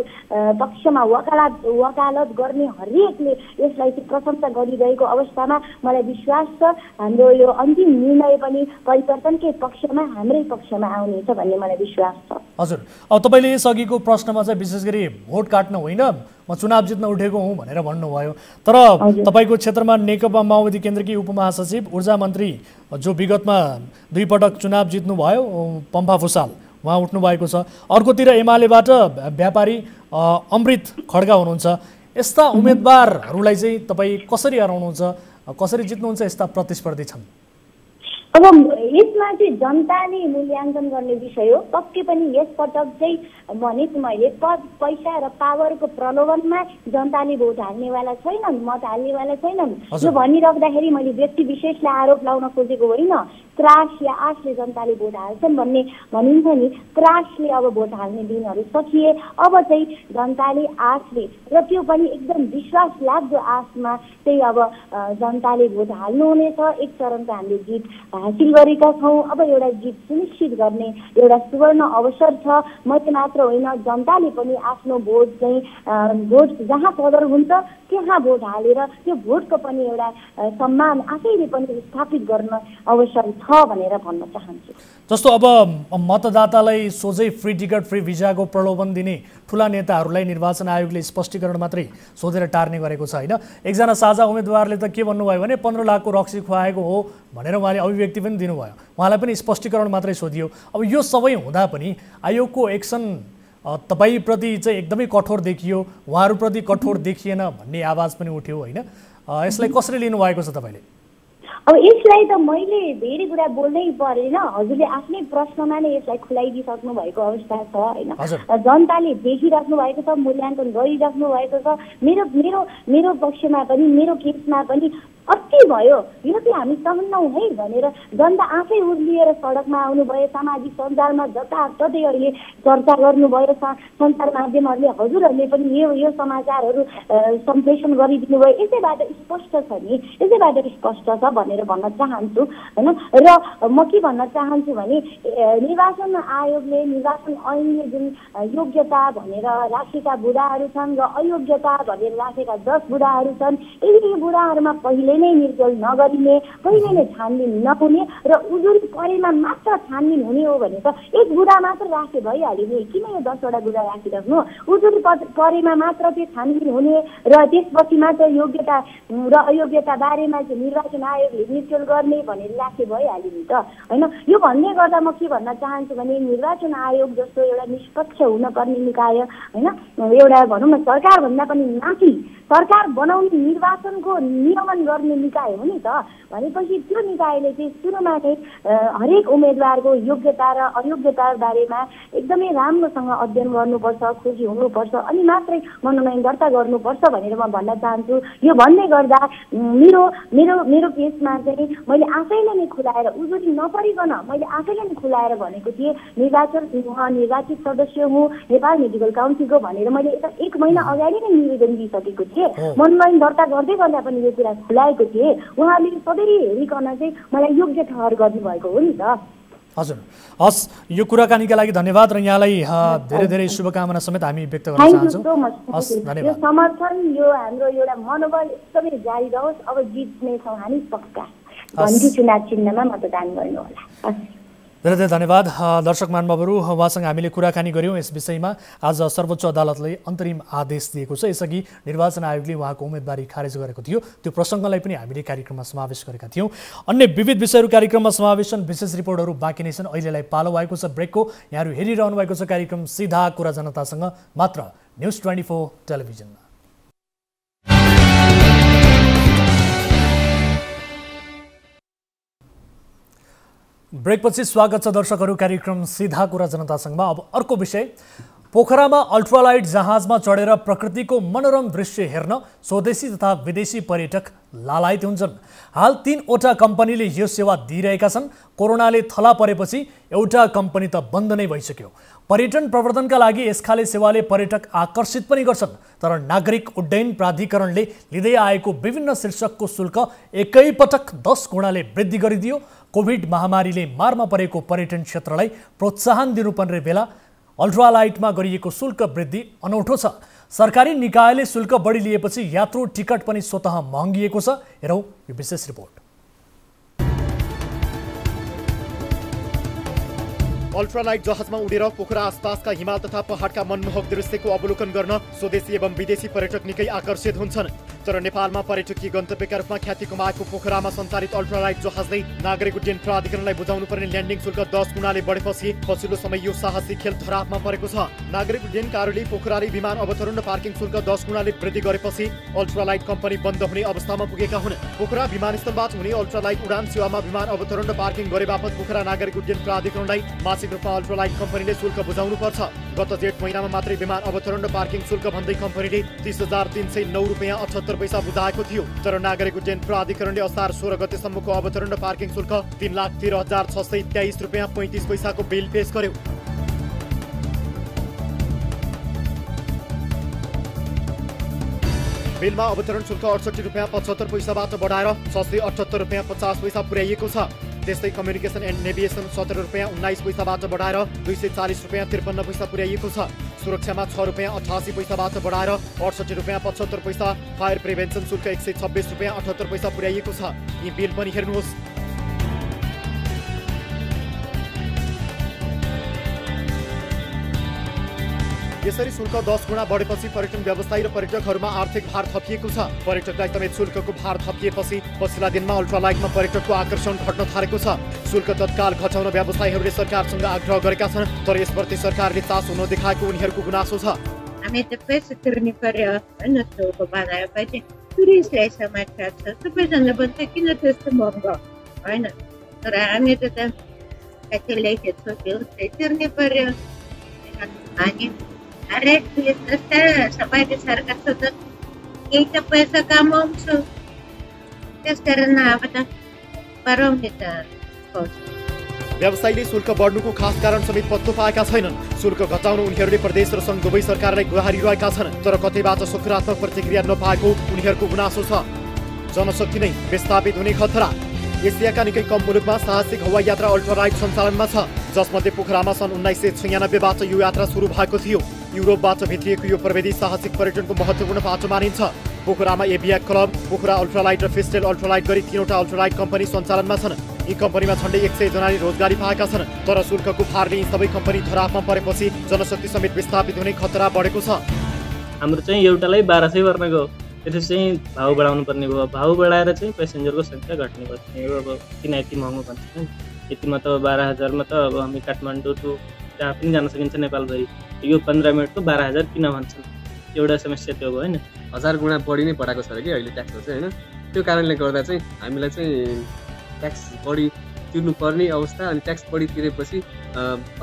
पक्षमा वकालत गर्ने हरेकले यसलाई चाहिँ प्रशंसा गरिरहेको अवस्थामा मलाई विश्वास छ हाम्रो यो अन्तिम निर्णय पनि परिवर्तनकै पक्षमा हाम्रै पक्षमा आउनेछ भन्ने मलाई विश्वास छ। हजुर, अब तपाईँले यसअघिको प्रश्नमा चाहिँ विशेष गरी भोट काट्न होइन म चुनाव जित्न उठेको हुँ भनेर भन्नुभयो, तर तपाईँको क्षेत्रमा नेकपा माओवादी केन्द्रकी उपमहासचिव ऊर्जा मन्त्री जो विगतमा 2 पटक चुनाव जित्नुभयो पम्फा भुसाल उहाँ उठ्नु भएको छ। अर्कोतिर एमालेबाट व्यापारी अमृत खड्का हुनुहुन्छ। यस्ता उम्मेदवारहरूलाई चाहिँ तपाईँ कसरी हराउनुहुन्छ, कसरी जित्नुहुन्छ? यस्ता प्रतिस्पर्धी छन्। अब यसमा चाहिँ जनताले मूल्याङ्कन गर्ने विषय हो। पक्कै पनि यसपटक चाहिँ भनेको मैले पद पैसा र पावरको प्रलोभनमा जनताले भोट हाल्नेवाला छैनन्, मत हाल्नेवाला छैनन्। यो भनिराख्दाखेरि मैले व्यक्ति विशेषलाई आरोप लाउन खोजेको होइन। त्रास या आशले जनताले भोट हाल्छन् भन्ने भनिन्छ नि, त्रासले अब भोट हाल्ने दिनहरू सकिए। अब चाहिँ जनताले आशले र त्यो पनि एकदम विश्वास लाग्दो आशमा चाहिँ अब जनताले भोट हाल्नुहुनेछ। एक चरणको हामीले जित हासिल गरेका छौँ। अब एउटा जित सुनिश्चित गर्ने एउटा सुवर्ण अवसर छ। मैले मात्र होइन, जनताले पनि आफ्नो भोट चाहिँ भोट जहाँ कदर हुन्छ त्यहाँ भोट हालेर त्यो भोटको पनि एउटा सम्मान आफैले पनि स्थापित गर्न अवसर छ भनेर भन्न चाहन्छु। जस्तो अब मतदातालाई सोझै फ्री टिकट फ्री भिजाको प्रलोभन दिने ठुला नेताहरूलाई निर्वाचन आयोगले स्पष्टीकरण मात्रै सोधेर टार्ने गरेको छ होइन। एकजना साझा उम्मेदवारले त के भन्नुभयो भने 15 लाखको रक्सी खुवाएको हो भनेर उहाँले अभिव्यक्ति पनि दिनुभयो, उहाँलाई पनि स्पष्टीकरण मात्रै सोधियो। अब यो सबै हुँदा पनि आयोगको एक्सन तपाईँप्रति चाहिँ एकदमै कठोर देखियो, उहाँहरूप्रति कठोर देखिएन भन्ने आवाज पनि उठ्यो होइन। यसलाई कसरी लिनुभएको छ तपाईँले? अब यसलाई त मैले धेरै कुरा बोल्नै परेन, हजुरले आफ्नै प्रश्नमा नै यसलाई खुलाइदिइसक्नु भएको अवस्था छ होइन। जनताले देखिराख्नु भएको छ, मूल्याङ्कन गरिराख्नु भएको छ। मेरो पक्षमा पनि मेरो केसमा पनि अति भयो, यो चाहिँ हामी चाहन्नौँ है भनेर जनता आफै उर्लिएर सडकमा आउनुभयो। सामाजिक सञ्जालमा जताततै अहिले चर्चा गर्नुभयो, सञ्चार माध्यमहरूले हजुरहरूले पनि यो समाचारहरू सम्प्रेषण गरिदिनु भयो। यसैबाट स्पष्ट छ नि, यसैबाट स्पष्ट छ भनेर भन्न चाहन्छु होइन। र म के भन्न चाहन्छु भने निर्वाचन आयोगले निर्वाचन ऐनले जुन योग्यता भनेर राखेका बुदाहरू छन् र अयोग्यता भनेर राखेका 10 बुदाहरू छन्। यदि यी बुदाहरूमा पहिले नै निर्जल नगरिने, कहिले नै छानबिन नहुने र उजुरी परेमा मात्र छानबिन हुने हो भने त एक बुढा मात्र राखे भइहाल्यो नि। किन यो 10वटा बुढा राखिराख्नु? उजुरी परेमा मात्र त्यो छानबिन हुने र त्यसपछि मात्र योग्यता र अयोग्यता बारेमा चाहिँ निर्वाचन आयोगले निर्देशन गर्ने भनेर राखे भइहाल्यो नि त हैन। यो भन्ने गर्दा म के भन्न चाहन्छु भने निर्वाचन आयोग जस्तो एउटा निष्पक्ष हुनुपर्ने निकाय हैन, एउटा भनौँ न सरकारभन्दा पनि माथि सरकार बनाउने निर्वाचनको नियमन गर्ने निकाय हो नि त। भनेपछि त्यो निकायले चाहिँ सुरुमा चाहिँ हरेक उम्मेदवारको योग्यता र अयोग्यता बारेमा एकदमै राम्रोसँग अध्ययन गर्नुपर्छ, खोजी हुनुपर्छ, अनि मात्रै मनोनयन दर्ता गर्नुपर्छ भनेर म भन्न चाहन्छु। यो भन्दै गर्दा मेरो मेरो मेरो केसमा चाहिँ मैले आफैले नै खुलाएर उजुरी नपरिकन मैले आफैले नै खुलाएर भनेको थिएँ निर्वाचित सदस्य हुँ नेपाल मेडिकल काउन्सिलको भनेर मैले यता 1 महिना अगाडि नै निवेदन दिइसकेको थिएँ। मनोनयन दर्ता गर्दै गर्दा पनि यो कुरा खुलाएको थिएँ। उहाँले सधैँ हेरिकन चाहिँ मलाई योग्य ठहर गर्नुभएको हो नि त। हजुर, हस्, यो कुराकानीका लागि धन्यवाद र यहाँलाई धेरै धेरै शुभकामना समेत हामी व्यक्त गर्न चाहन्छौँ। हस्, धन्यवाद। यो समर्थन, यो हाम्रो एउटा मनोबल एकदमै जारी रहोस्। अब जित्नेछौँ हामी पक्का। भन्दी चुनाव चिन्हमा मतदान गर्नु होला। धेरै धेरै धन्यवाद। दर्शक महानुभावहरू, उहाँसँग हामीले कुराकानी गऱ्यौँ यस विषयमा। आज सर्वोच्च अदालतले अन्तरिम आदेश दिएको छ। यसअघि निर्वाचन आयोगले उहाँको उम्मेदवारी खारेज गरेको थियो। त्यो प्रसङ्गलाई पनि हामीले कार्यक्रममा समावेश गरेका थियौँ। अन्य विविध विषयहरू कार्यक्रममा समावेशन, विशेष रिपोर्टहरू बाँकी नै छन्। अहिलेलाई पालो भएको छ ब्रेकको। यहाँहरू हेरिरहनु भएको छ कार्यक्रम सीधा कुरा जनतासँग, मात्र न्युज 24 टेलिभिजनमा। ब्रेकपछि स्वागत छ दर्शकहरू कार्यक्रम सीधा कुरा जनतासँगमा। अब अर्को विषय, पोखरामा अल्ट्रालाइट जहाजमा चढेर प्रकृतिको मनोरम दृश्य हेर्न स्वदेशी तथा विदेशी पर्यटक लालायित हुन्छन्। हाल 3वटा कम्पनीले यो सेवा दिइरहेका छन्। कोरोनाले थला परेपछि एउटा कम्पनी त बन्द नै भइसक्यो। पर्यटन प्रवर्धनका लागि यसखाले सेवाले पर्यटक आकर्षित पनि गर्छन्। तर नागरिक उड्डयन प्राधिकरणले लिँदै आएको विभिन्न शीर्षकको शुल्क एकैपटक 10 गुणाले वृद्धि गरिदियो। कोभिड महामारीले मारमा परेको पर्यटन क्षेत्रलाई प्रोत्साहन दिनुपर्ने बेला अल्ट्रालाइटमा गरिएको शुल्क वृद्धि अनौठो छ। सरकारी निकायले शुल्क बढी लिएपछि यात्रु टिकट पनि स्वतः महँगिएको छ। हेरौँ यो विशेष रिपोर्ट। अल्ट्रालाइट जहाजमा उडेर पोखरा आसपासका हिमाल तथा पहाडका मनमोहक दृश्यको अवलोकन गर्न स्वदेशी एवं विदेशी पर्यटक निकै आकर्षित हुन्छन्। तर नेपालमा पर्यटकीय गन्तव्यका रूपमा ख्याति कमाएको पोखरामा सञ्चालित अल्ट्रालाइट जहाजले नागरिक उड्डयन प्राधिकरणलाई बुझाउनु पर्ने ल्यान्डिङ शुल्क 10 गुणाले बढेपछि पछिल्लो समय यो साहसी खेल धरापमा परेको छ। नागरिक उड्डयन कार्यालय पोखराले विमान अवतरण र पार्किङ शुल्क 10 गुणाले वृद्धि गरेपछि अल्ट्रालाइट कम्पनी बन्द हुने अवस्थामा पुगेका हुन्। पोखरा विमानस्थलबाट हुने अल्ट्रालाइट उडान सेवामा विमान अवतरण र पार्किङ गरे बापत पोखरा नागरिक उड्डयन प्राधिकरणलाई मासिक रूपमा अल्ट्रालाइट कम्पनीले शुल्क बुझाउनु पर्छ। गत जेठ महिनामा मात्रै विमान अवतरण र पार्किङ शुल्क भन्दै कम्पनीले 30,309 रुपैयाँ 78 पैसा बुझाएको थियो। तर नागरिक उड्डयन प्राधिकरणले असार 16 गतेसम्मको अवतरण र पार्किङ शुल्क 3,13,623 रुपैयाँ 35 पैसाको बिल पेश गर्यो। बिलमा अवतरण शुल्क 68 रुपैयाँ 75 पैसाबाट बढाएर 678 रुपैयाँ 50 पैसा पुर्याइएको छ। त्यस्तै कम्युनिकेसन एन्ड नेभिगेसन 17 रुपैयाँ 19 पैसाबाट बढाएर 240 रुपैयाँ 53 पैसा पुर्याइएको छ। सुरक्षामा 6 रुपैयाँ 88 पैसाबाट बढाएर 68 रुपैयाँ 75 पैसा, फायर प्रिभेन्सन शुल्क 126 रुपैयाँ 78 पैसा पुर्याइएको छ। यी बिल पनि हेर्नुहोस्। यसरी शुल्क 10 गुणा बढेपछि पर्यटन व्यवसायी र पर्यटकहरूमा आर्थिक भार थपिएको छ। पर्यटकलाई समेत शुल्कको भार थपिएपछि पछिल्ला दिनमा अल्ट्रालाइटमा पर्यटकको आकर्षण घट्न थालेको छ। शुल्क तत्काल घटाउन व्यवसायीहरूले सरकारसँग आग्रह गरेका छन्। तर यसप्रति सरकारले चासो नदेखाएको उनीहरूको गुनासो छ। हामी त पैसा तिर्नु पर्यो हैन, शुल्क बढाएपछि टुरिस्टलाई समस्या छ। सबैजना भन्छ किन त्यस्तो महँगो हैन, तर हामी त कतिले के सोच्यो तिर्नु पर्यो। अनि हरेक सबैले सरकार सोध्छ केही त पैसा कमाउँछु, त्यस कारण अब त बढाउने त व्यवसायीले शुल्क बढ्नुको खास कारण समेत पत्तो पाएका छैनन्। शुल्क घटाउन उनीहरूले प्रदेश र सङ्घ दुवै सरकारलाई गुहारिरहेका छन्। तर कतैबाट सकारात्मक प्रतिक्रिया नपाएको उनीहरूको गुनासो छ। जनशक्ति नै विस्थापित हुने खतरा। एसियाका निकै कम मुलुकमा साहसिक हवाई यात्रा अल्ट्रालाइट सञ्चालनमा छ, जसमध्ये पोखरामा सन् 1996बाट यो यात्रा सुरु भएको थियो। युरोपबाट भित्रिएको यो प्रविधि साहसिक पर्यटनको महत्त्वपूर्ण पाटो मानिन्छ। पोखरामा एभिया क्लब, पोखरा अल्ट्रालाइट र फिस्टेल अल्ट्रालाइट गरी 3वटा अल्ट्रालाइट कम्पनी सञ्चालनमा छन्। यी कम्पनीमा झन्डै 100 जनाले रोजगारी पाएका छन्। तर शुल्कको भारले यी सबै कम्पनी धरापमा परेपछि जनशक्ति समेत विस्थापित हुने खतरा बढेको छ। हाम्रो चाहिँ एउटालाई 1200 पर्नेको त्यसले चाहिँ भाउ बढाउनु पर्ने भयो। भाउ बढाएर चाहिँ पेसेन्जरको संख्या घट्ने पर्ने हो। अब किन यति महँगो भन्छ यतिमा त 12,000 त अब हामी काठमाडौँ टु जहाँ पनि जान सकिन्छ नेपालभरि। यो 15 मिनटको 12,000 किन भन्छन्? एउटा समस्या त्यो भयो होइन। 1000 गुणा बढी नै बढाएको छ कि अहिले ट्याक्सको चाहिँ होइन। त्यो कारणले गर्दा चाहिँ हामीलाई चाहिँ ट्याक्स बढी तिर्नुपर्ने अवस्था अनि ट्याक्स बढी तिरेपछि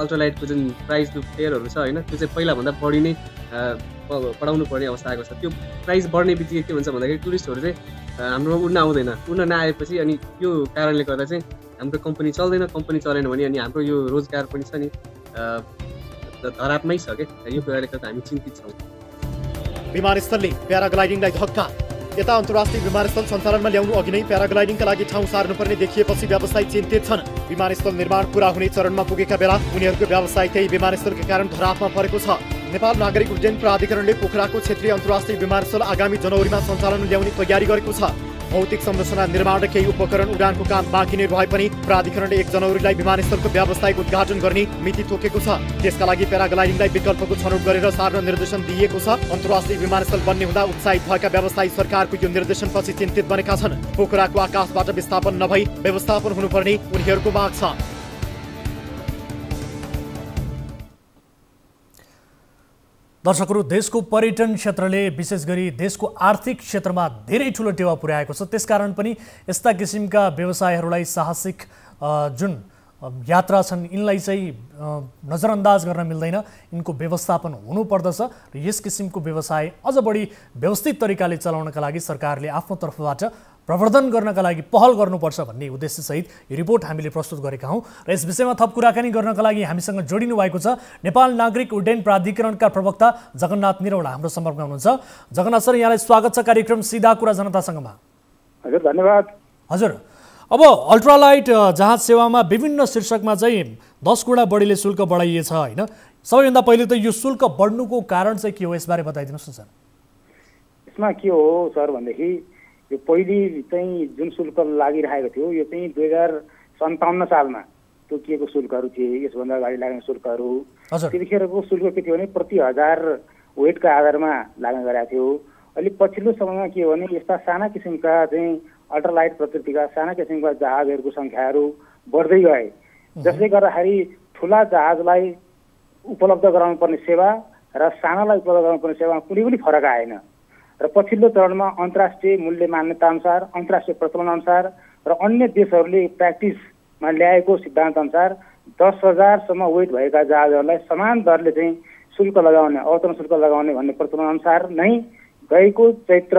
अल्ट्रालाइटको जुन प्राइस फेयरहरू छ होइन त्यो चाहिँ पहिलाभन्दा बढी नै बढाउनु पर्ने अवस्था आएको छ। त्यो प्राइस बढ्ने बित्तिकै के हुन्छ भन्दाखेरि टुरिस्टहरू चाहिँ हाम्रोमा उड्न आउँदैन। उड्न नआएपछि अनि यो कारणले गर्दा चाहिँ हाम्रो कम्पनी चल्दैन। कम्पनी चलेन भने अनि हाम्रो यो रोजगार पनि छ नि धरापमै छ क्या। यो कुराले गर्दा हामी चिन्तित छौँ। विमानस्थलले प्याराग्लाइडिङलाई धक्का। यता अन्तर्राष्ट्रिय विमानस्थल सञ्चालनमा ल्याउनु अघि नै प्याराग्लाइडिङका लागि ठाउँ सार्नुपर्ने देखिएपछि व्यवसायी चिन्तित छन्। विमानस्थल निर्माण पूरा हुने चरणमा पुगेका बेला उनीहरूको व्यवसाय त्यही विमानस्थलका कारण धरापमा परेको छ। नेपाल नागरिक उड्डयन प्राधिकरणले पोखराको क्षेत्रीय अन्तर्राष्ट्रिय विमानस्थल आगामी जनवरीमा सञ्चालन ल्याउने तयारी गरेको छ। भौतिक संरचना निर्माण र केही उपकरण उडानको काम बाँकी नै रहे पनि प्राधिकरणले 1 जनवरीलाई विमानस्थलको व्यावसायिक उद्घाटन गर्ने मिति तोकेको छ। त्यसका लागि प्याराग्लाइडिङलाई विकल्पको छनौट गरेर सार्न निर्देशन दिएको छ। अन्तर्राष्ट्रिय विमानस्थल बन्ने हुँदा उत्साहित भएका व्यवसायी सरकारको यो निर्देशनपछि चिन्तित बनेका छन्। पोखराको आकाशबाट विस्थापन नभई व्यवस्थापन हुनुपर्ने उनीहरूको माग छ। दर्शकहरू, देशको पर्यटन क्षेत्रले विशेष गरी देशको आर्थिक क्षेत्रमा धेरै ठुलो टेवा पुर्याएको छ। त्यसकारण पनि यस्ता किसिमका व्यवसायहरूलाई साहसिक जुन यात्रा छन् यिनलाई चाहिँ नजरअन्दाज गर्न मिल्दैन। यिनको व्यवस्थापन हुनुपर्दछ र यस किसिमको व्यवसाय अझ बढी व्यवस्थित तरिकाले चलाउनका लागि सरकारले आफ्नो तर्फबाट प्रवर्धन गर्नका लागि पहल गर्नुपर्छ भन्ने उद्देश्यसहित यो रिपोर्ट हामीले प्रस्तुत गरेका हौँ। र यस विषयमा थप कुराकानी गर्नका लागि हामीसँग जोडिनु भएको छ नेपाल नागरिक उड्डयन प्राधिकरणका प्रवक्ता जगन्नाथ निरौला हाम्रो सम्पर्कमा हुनुहुन्छ। जगन्नाथ सर, यहाँलाई स्वागत छ कार्यक्रम सीधा कुरा जनतासँगमा। हजुर, धन्यवाद। हजुर, अब अल्ट्रालाइट जहाज सेवामा विभिन्न शीर्षकमा चाहिँ 10 गुणा बढीले शुल्क बढाइएछ होइन। सबैभन्दा पहिले त यो शुल्क बढ्नुको कारण चाहिँ के हो, यसबारे बताइदिनुहोस् न सर। यसमा के हो सर भनेदेखि यो पहिले चाहिँ जुन शुल्क लागिरहेको थियो यो चाहिँ 2057 सालमा तोकिएको शुल्कहरू थिए। यसभन्दा अगाडि लाग्ने शुल्कहरू त्यतिखेरको शुल्क के थियो भने प्रति 1000 वेटका आधारमा लाग्ने गरेको थियो। अहिले पछिल्लो समयमा के हो भने यस्ता साना किसिमका चाहिँ अल्ट्रालाइट प्रकृतिका साना किसिमका जहाजहरूको सङ्ख्याहरू बढ्दै गए, जसले गर्दाखेरि ठुला जहाजलाई उपलब्ध गराउनु पर्ने सेवा र सानालाई उपलब्ध गराउनु पर्ने सेवामा कुनै पनि फरक आएन। र पछिल्लो चरणमा अन्तर्राष्ट्रिय मूल्य मान्यता अनुसार, अन्तर्राष्ट्रिय प्रचलन अनुसार र अन्य देशहरूले प्र्याक्टिसमा ल्याएको सिद्धान्त अनुसार 10,000 सम्म वेट भएका जहाजहरूलाई समान दरले चाहिँ शुल्क लगाउने, अवतरण शुल्क लगाउने भन्ने प्रचलन अनुसार नै गएको चैत्र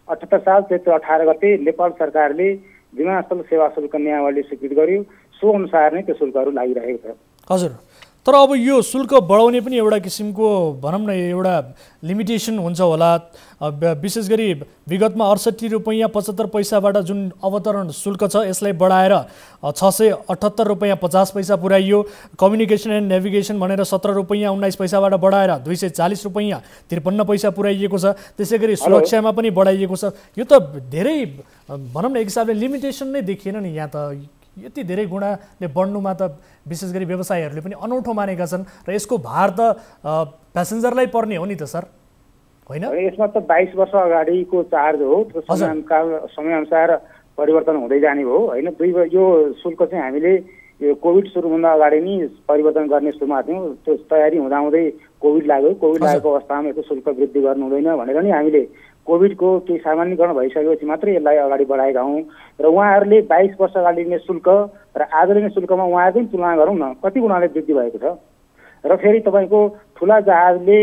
78 साल चैत्र 18 गते नेपाल सरकारले विमानस्थल सेवा शुल्क नियमावली स्वीकृत गर्यो। सो अनुसार नै त्यो शुल्कहरू लागिरहेको छ। हजुर, तर अब यो शुल्क बढाउने पनि एउटा किसिमको भनौँ न एउटा लिमिटेसन हुन्छ होला। विशेष गरी विगतमा 68 रुपैयाँ 75 पैसाबाट जुन अवतरण शुल्क छ यसलाई बढाएर 678 रुपैयाँ 50 पैसा पुर्याइयो। कम्युनिकेसन एन्ड नेभिगेसन भनेर 17 रुपैयाँ 19 पैसाबाट बढाएर 240 रुपैयाँ 53 पैसा पुर्याइएको छ। त्यसै गरी सुरक्षामा पनि बढाइएको छ। यो त धेरै भनौँ न एक हिसाबले लिमिटेसन नै देखिएन नि। यहाँ त यति धेरै गुणाले बढ्नुमा त विशेष गरी व्यवसायीहरूले पनि अनौठो मानेका छन् र यसको भार त प्यासेन्जरलाई पर्ने हो नि त सर, होइन? यसमा त 22 वर्ष अगाडिको चार्ज हो, समयअनुसार परिवर्तन हुँदै जाने हो होइन। यो शुल्क चाहिँ हामीले यो कोभिड सुरुभन्दा अगाडि नै परिवर्तन गर्ने सुरुमा थियौँ। त्यो तयारी हुँदाहुँदै कोभिड लाग्यो। कोभिड लागेको अवस्थामा यसको शुल्क वृद्धि गर्नु हुँदैन भनेर नि हामीले कोभिडको केही सामान्यकरण भइसकेपछि मात्रै यसलाई अगाडि बढाएका हौँ। र उहाँहरूले 22 वर्ष अगाडि लिने शुल्क र आज लिने शुल्कमा उहाँहरूले पनि तुलना गरौँ न, कति गुणाले वृद्धि भएको छ। र फेरि तपाईँको ठुला जहाजले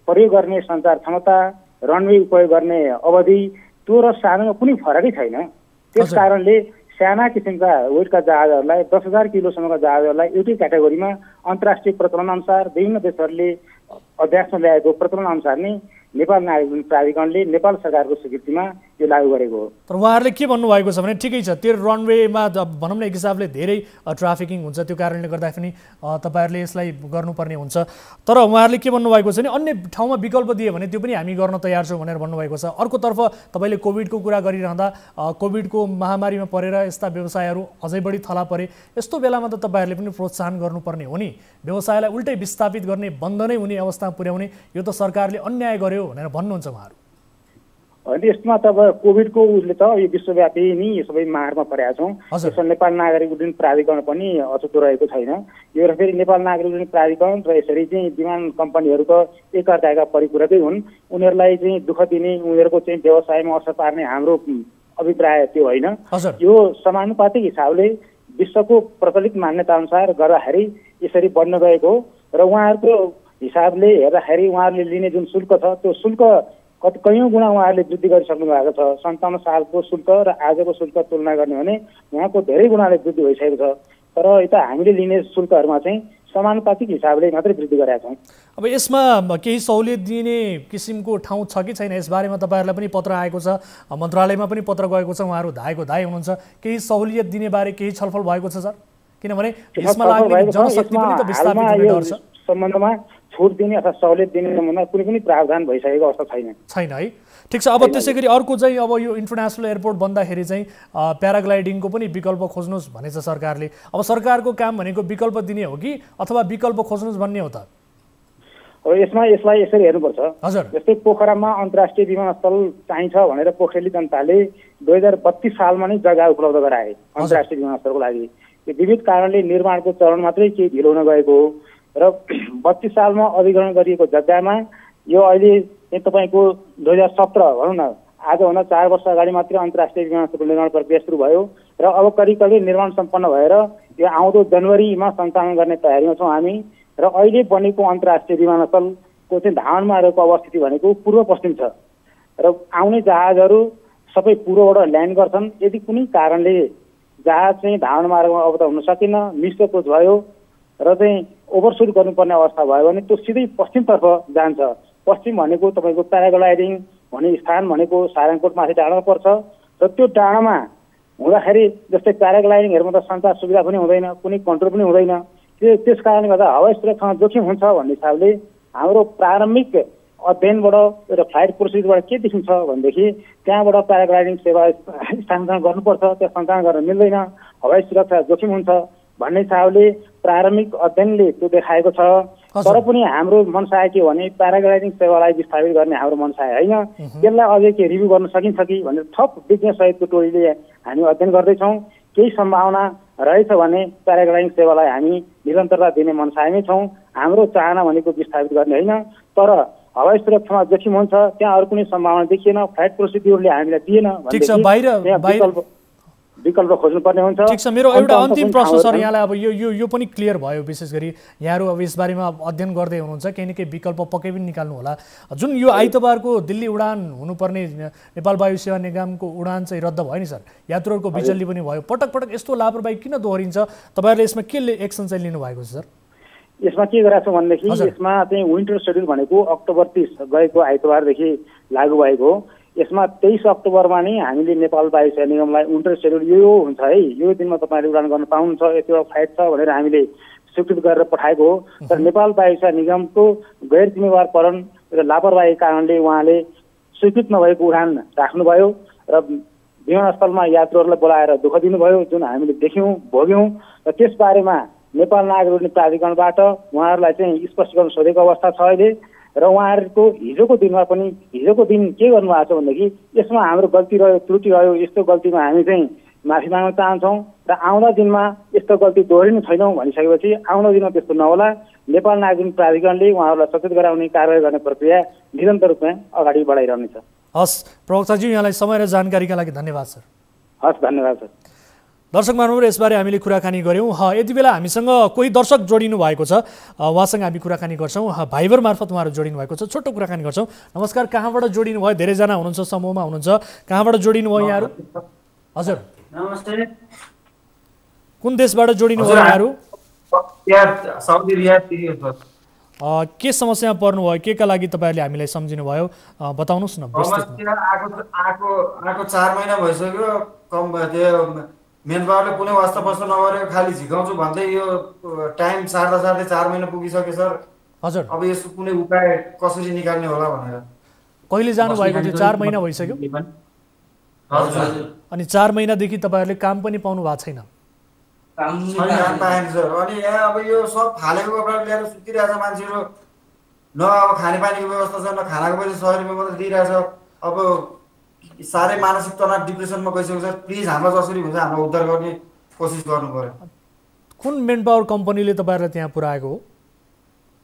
प्रयोग गर्ने सञ्चार क्षमता, रनवे उपयोग गर्ने अवधि त्यो र सानोमा कुनै फरकै छैन। त्यस कारणले साना किसिमका वेटका जहाजहरूलाई 10,000 किलोसम्मका जहाजहरूलाई एउटै क्याटेगोरीमा अन्तर्राष्ट्रिय प्रचलन अनुसार विभिन्न देशहरूले अध्यासमा ल्याएको प्रचलन अनुसार नै नेपाल नागरिक प्राधिकरणले नेपाल सरकारको स्वीकृतिमा यो लागू गरेको हो। तर उहाँहरूले के भन्नुभएको छ भने ठिकै छ त्यो रनवेमा भनौँ न एक हिसाबले धेरै ट्राफिकिङ हुन्छ, त्यो कारणले गर्दा पनि तपाईँहरूले यसलाई गर्नुपर्ने हुन्छ। तर उहाँहरूले के भन्नुभएको छ भने अन्य ठाउँमा विकल्प दियो भने त्यो पनि हामी गर्न तयार छौँ भनेर भन्नुभएको छ। अर्कोतर्फ तपाईँले कोभिडको कुरा गरिरहँदा कोभिडको महामारीमा परेर यस्ता व्यवसायहरू अझै बढी थला परे, यस्तो बेलामा त तपाईँहरूले पनि प्रोत्साहन गर्नुपर्ने हो नि, व्यवसायलाई उल्टै विस्थापित गर्ने बन्द नै हुने अवस्थामा पुर्याउने, यो त सरकारले अन्याय गर्यो भनेर भन्नुहुन्छ उहाँहरू। होइन, यसमा त अब कोभिडको उसले त यो विश्वव्यापी नि यो सबै मारमा परेका छौँ। यसमा नेपाल नागरिक उड्डयन प्राधिकरण पनि अछुतो रहेको छैन। यो फेरि नेपाल नागरिक उड्डयन प्राधिकरण र यसरी चाहिँ विमान कम्पनीहरू त एकअर्काका परिपूरकै हुन्। उनीहरूलाई चाहिँ दुःख दिने, उनीहरूको चाहिँ व्यवसायमा असर पार्ने हाम्रो अभिप्राय त्यो होइन। यो समानुपातिक हिसाबले विश्वको प्रचलित मान्यता अनुसार गर्दाखेरि यसरी बढ्न गएको हो र उहाँहरूको हिसाबले हेर्दाखेरि उहाँहरूले लिने जुन शुल्क छ त्यो शुल्क कैयौँ गुणा उहाँहरूले वृद्धि गरिसक्नु भएको छ। 57 सालको शुल्क र आजको शुल्क तुलना गर्ने भने उहाँको धेरै गुणाले वृद्धि भइसकेको छ। तर यता हामीले लिने शुल्कहरूमा चाहिँ समानुपातिक हिसाबले मात्रै वृद्धि गरेका छौँ। अब यसमा केही सहुलियत दिने किसिमको ठाउँ छ कि छैन, यसबारेमा तपाईँहरूलाई पनि पत्र आएको छ, मन्त्रालयमा पनि पत्र गएको छ, उहाँहरू धाएको धाइ हुनुहुन्छ, केही सहुलियत दिने बारे केही छलफल भएको छ सर? किनभने यसमा लाग्ने जनशक्ति पनि त विस्थापित हुने डर छ। सम्बन्धमा छुट दिने अथवा सहुलियत दिने सम्बन्धमा कुनै पनि प्रावधान भइसकेको अवस्था छैन है। ठिक छ, अब त्यसै गरी अर्को चाहिँ अब यो इन्टरनेसनल एयरपोर्ट बन्दाखेरि चाहिँ प्याराग्लाइडिङको पनि विकल्प खोज्नुहोस् भनेछ सरकारले। अब सरकारको काम भनेको विकल्प दिने हो कि अथवा विकल्प खोज्नुहोस् भन्ने हो त? अब यसलाई यसरी हेर्नुपर्छ। हजुर, जस्तै पोखरामा अन्तर्राष्ट्रिय विमानस्थल चाहिन्छ भनेर पोखरेली जनताले 2032 सालमा नै जग्गा उपलब्ध गराए अन्तर्राष्ट्रिय विमानस्थलको लागि। यो विविध कारणले निर्माणको चरण मात्रै केही ढिलो हुन गएको हो र 32 सालमा अधिग्रहण गरिएको जग्गामा यो अहिले तपाईँको 2017 भनौँ न, आजभन्दा 4 वर्ष अगाडि मात्रै अन्तर्राष्ट्रिय विमानस्थलको निर्माण प्रक्रिया सुरु भयो र अब करिब निर्माण सम्पन्न भएर यो आउँदो जनवरीमा सञ्चालन गर्ने तयारीमा छौँ हामी। र अहिले बनेको अन्तर्राष्ट्रिय विमानस्थलको चाहिँ धावनमार्गको अवस्थिति भनेको पूर्व पश्चिम छ र आउने जहाजहरू सबै पूर्वबाट ल्यान्ड गर्छन्। यदि कुनै कारणले जहाज चाहिँ धावनमार्गमा अब त हुन सकेन, मिसअप्रोच भयो र चाहिँ ओभरसुट गर्नुपर्ने अवस्था भयो भने त्यो सिधै पश्चिमतर्फ जान्छ। पश्चिम भनेको तपाईँको प्याराग्लाइडिङ भन्ने स्थान भनेको सारङकोट माथि डाँडामा पर्छ र त्यो डाँडामा हुँदाखेरि जस्तै प्याराग्लाइडिङहरूमा त सञ्चार सुविधा पनि हुँदैन, कुनै कन्ट्रोल पनि हुँदैन। त्यस कारणले गर्दा हवाई सुरक्षामा जोखिम हुन्छ भन्ने हिसाबले हाम्रो प्रारम्भिक अध्ययनबाट र फ्लाइट प्रोसिजरबाट के देखिन्छ भनेदेखि त्यहाँबाट प्याराग्लाइडिङ सेवा स्थानान्तरण गर्नुपर्छ, त्यो सञ्चालन गर्न मिल्दैन, हवाई सुरक्षा जोखिम हुन्छ भन्ने हिसाबले प्रारम्भिक अध्ययनले त्यो देखाएको छ। तर पनि हाम्रो मनसाय के भने प्याराग्लाइडिङ सेवालाई विस्थापित गर्ने हाम्रो मनसाय होइन। त्यसलाई अझै के रिभ्यू गर्न सकिन्छ कि भनेर थप विज्ञ सहितको टोलीले हामी अध्ययन गर्दैछौँ। केही सम्भावना रहेछ भने प्याराग्लाइडिङ सेवालाई हामी निरन्तरता दिने मनसायमै छौँ। हाम्रो चाहना भनेको विस्थापित गर्ने होइन, तर हवाई सुरक्षामा जोखिम हुन्छ, त्यहाँ अरू कुनै सम्भावना देखिएन, फ्लाइट प्रोसिड्युरले हामीलाई दिएन भने विकल्प खोज्नुपर्ने हुन्छ। ठिक छ, मेरो एउटा अन्तिम प्रश्न सर यहाँलाई, अब यो पनि क्लियर भयो। विशेष गरी यहाँहरू अब यसबारेमा अध्ययन गर्दै हुनुहुन्छ, केही न केही विकल्प पक्कै पनि निकाल्नु होला। जुन यो आइतबारको दिल्ली उडान हुनुपर्ने नेपाल वायु सेवा निगमको उडान चाहिँ रद्द भयो नि सर, यात्रुहरूको बिचल्ली पनि भयो। पटक पटक यस्तो लापरवाही किन दोहोरिन्छ? तपाईँहरूले यसमा के एक्सन चाहिँ लिनुभएको छ सर? यसमा के गरेको छ भनेदेखि यसमा चाहिँ विन्टर सेड्युल भनेको अक्टोबर 30 गएको आइतबारदेखि लागू भएको हो। यसमा 23 अक्टोबरमा नै हामीले नेपाल वायु सेवा निगमलाई विन्टर सेड्युल यो हुन्छ है, यो दिनमा तपाईँले उडान गर्न पाउनुहुन्छ, यतिवटा फ्लाइट छ भनेर हामीले स्वीकृत गरेर पठाएको हो। तर नेपाल वायु सेवा निगमको गैर जिम्मेवारपन र लापरवाही कारणले उहाँले स्वीकृत नभएको उडान राख्नुभयो र विमानस्थलमा यात्रुहरूलाई बोलाएर दुःख दिनुभयो, जुन हामीले देख्यौँ भोग्यौँ। र त्यसबारेमा नेपाल नागरिक उड्डयन प्राधिकरणबाट उहाँहरूलाई चाहिँ स्पष्टीकरण सोधेको अवस्था छ अहिले। र उहाँहरूको हिजोको दिन के गर्नुभएको छ भनेदेखि यसमा हाम्रो गल्ती रह्यो, त्रुटि रह्यो, यस्तो गल्तीमा हामी चाहिँ माफी माग्न चाहन्छौँ र आउँदा दिनमा यस्तो गल्ती दोहोरिनु छैनौँ भनिसकेपछि आउँदो दिनमा त्यस्तो नहोला। नेपाल नागरिक प्राधिकरणले उहाँहरूलाई सचेत गराउने कारवाही गर्ने प्रक्रिया निरन्तर रूपमा अगाडि बढाइरहनेछ। हस् प्रवक्ताजी, यहाँलाई समय र जानकारीका लागि धन्यवाद सर। हस्, धन्यवाद सर। दर्शक महानुभाव, यसबारे हामीले कुराकानी गऱ्यौँ। यति बेला हामीसँग कोही दर्शक जोडिनु भएको छ, उहाँसँग हामी कुराकानी गर्छौँ। भाइबर मार्फत उहाँहरू जोडिनु भएको छ, छोटो कुराकानी गर्छौँ। नमस्कार, कहाँबाट जोडिनु भयो? धेरैजना हुनुहुन्छ, समूहमा हुनुहुन्छ, कहाँबाट जोडिनु भयो यहाँहरू? हजुर नमस्ते। कुन देशबाट जोडिनु भयो यहाँहरू? साउदी रियाद। के समस्यामा पर्नुभयो, के का लागि तपाईँहरूले हामीलाई सम्झिनु भयो, बताउनुहोस् न। समस्या आएको 4 महिना भइसक्यो। कम त्यो मेन पावरले कुनै वास्ता पस्ता नगरेको, खालि झिकाउँछु भन्दै यो टाइम सार्दा 4 महिना पुगिसक्यो सर। हजुर, अब यसको कुनै उपाय कसरी निकाल्ने होला भनेर। कहिले जानु भएको थियो? 4 महिना भइसक्यो। अनि 4 महिनादेखि तपाईँहरूले काम पनि पाउनु भएको छैन? काम पाएन सर। अनि यहाँ अब यो सब फालेको कपडा ल्याएर सुतिरहेछ मान्छेहरू। न अब खानेपानीको व्यवस्था छ, न खानाको पैसा 100 रुपियाँ मात्रै दिइरहेछ। अब साह्रै मानसिक तनाव, डिप्रेसनमा गइसक्यो सर। प्लिज हामीलाई जसरी हुन्छ हामीलाई उद्धार गर्ने कोसिस गर्नु पर्यो। कुन मेन पावर कम्पनीले तपाईँहरूलाई त्यहाँ पुऱ्याएको हो?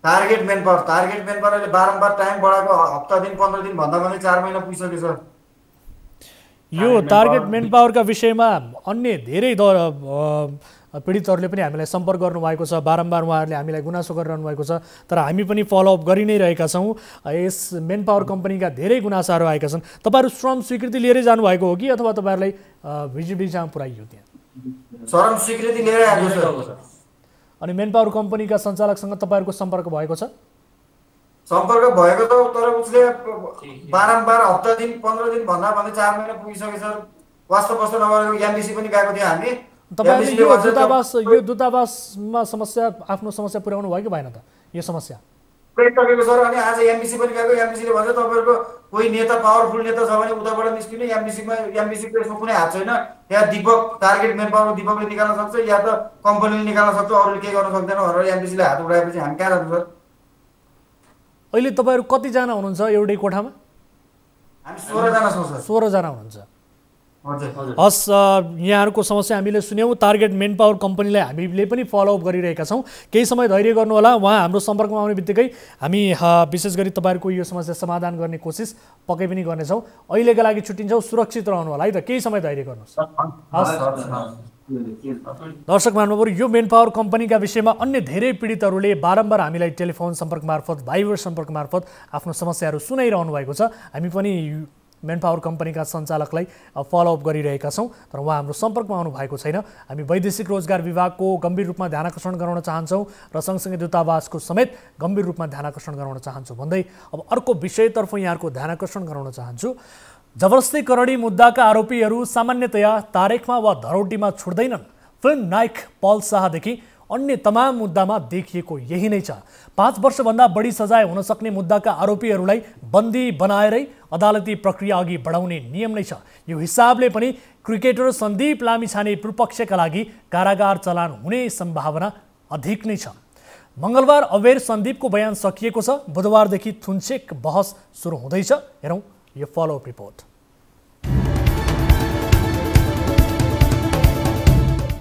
टार्गेट मेन पावरले बारम्बार टाइम बढाएको, हप्ता दिन 15 दिन भन्दा पनि 4 महिना पुगिसक्यो सर। यो टार्गेट मेन पावरका विषयमा अन्य धेरै पीडितहरूले पनि हामीलाई सम्पर्क गर्नुभएको छ। बारम्बार उहाँहरूले हामीलाई गुनासो गरिरहनु भएको छ, तर हामी पनि फलोअप गरि नै रहेका छौँ। यस मेन पावर कम्पनीका धेरै गुनासाहरू आएका छन्। तपाईँहरू श्रम स्वीकृति लिएरै जानुभएको हो कि अथवा तपाईँहरूलाई भिजिबिलिटीमा पुऱ्याइयो? त्यहाँ श्रम स्वीकृति लिएर आएको छ। अनि मेन पावर कम्पनीका सञ्चालकसँग तपाईँहरूको सम्पर्क भएको छ? सम्पर्क भएको त, तर उसले बारम्बार हप्ता दिन 15 दिन भन्दा भन्दै 4 महिना पुगिसक्यो सर। वास्ता पस्ता नगरेको। एमबिसी पनि गएको थियो हामी। तपाईँले यो दूतावासमा आफ्नो समस्या पुर्याउनु भयो कि भएन त? यो समस्या पुर्याइसकेको सर। अनि आज एमबिसी पनि गएको। एमबिसीले भन्छ तपाईँहरूको कोही नेता, पावरफुल नेता छ भने उताबाट निस्किने। एमबिसीको यसमा कुनै हात छैन। या दीपक, टार्गेट मेन पावर दीपकले निकाल्न सक्छ, या त कम्पनीले निकाल्न सक्छ, अरूले केही गर्न सक्दैन भनेर एमबिसीले हात उठाएपछि हामी कहाँ जान्छौँ सर? अहिले तपाईँहरू कतिजना हुनुहुन्छ एउटै कोठामा? हामी 16 जना छौँ सर। 16 जना हुनुहुन्छ। हस्, यहाँहरूको समस्या हामीले सुन्यौँ। टार्गेट मेन पावर कम्पनीलाई हामीले पनि फलोअप गरिरहेका छौँ। केही समय धैर्य गर्नुहोला। उहाँ हाम्रो सम्पर्कमा आउने बित्तिकै हामी विशेष गरी तपाईँहरूको यो समस्या समाधान गर्ने कोसिस पक्कै पनि गर्नेछौँ। अहिलेका लागि छुट्टिन्छौँ। सुरक्षित रहनु होला है त। केही समय धैर्य गर्नुहोस्। दर्शक महानुभावहरू, यो मेन पावर कम्पनीका विषयमा अन्य धेरै पीडितहरूले बारम्बार हामीलाई टेलिफोन सम्पर्क मार्फत, भाइबर सम्पर्क मार्फत आफ्नो समस्याहरू सुनाइरहनु भएको छ। हामी पनि मेन पावर कम्पनीका सञ्चालकलाई फलोअप गरिरहेका छौँ, तर उहाँ हाम्रो सम्पर्कमा आउनु भएको छैन। हामी वैदेशिक रोजगार विभागको गम्भीर रूपमा ध्यानाकर्षण गराउन चाहन्छौँ र सँगसँगै दूतावासको समेत गम्भीर रूपमा ध्यानाकर्षण गराउन चाहन्छौँ भन्दै अब अर्को विषयतर्फ यहाँहरूको ध्यानाकर्षण गराउन चाहन्छु। जबरजस्ती करणी मुद्दाका आरोपीहरू सामान्यतया तारेखमा वा धरौटीमा छुट्दैनन्। फिल्म नायक पल शाहदेखि अन्य तमाम मुद्दामा देखिएको यही नै छ। 5 वर्षभन्दा बढी सजाय हुन सक्ने मुद्दाका आरोपीहरूलाई बन्दी बनाएरै अदालती प्रक्रिया अघि बढाउने नियम नै छ। यो हिसाबले पनि क्रिकेटर सन्दीप लामिछाने विपक्षका लागि कारागार चलान हुने सम्भावना अधिक नै छ। मङ्गलबार अबेर सन्दीपको बयान सकिएको छ। बुधबारदेखि थुन्चेक बहस सुरु हुँदैछ। हेरौँ यो follow-up report.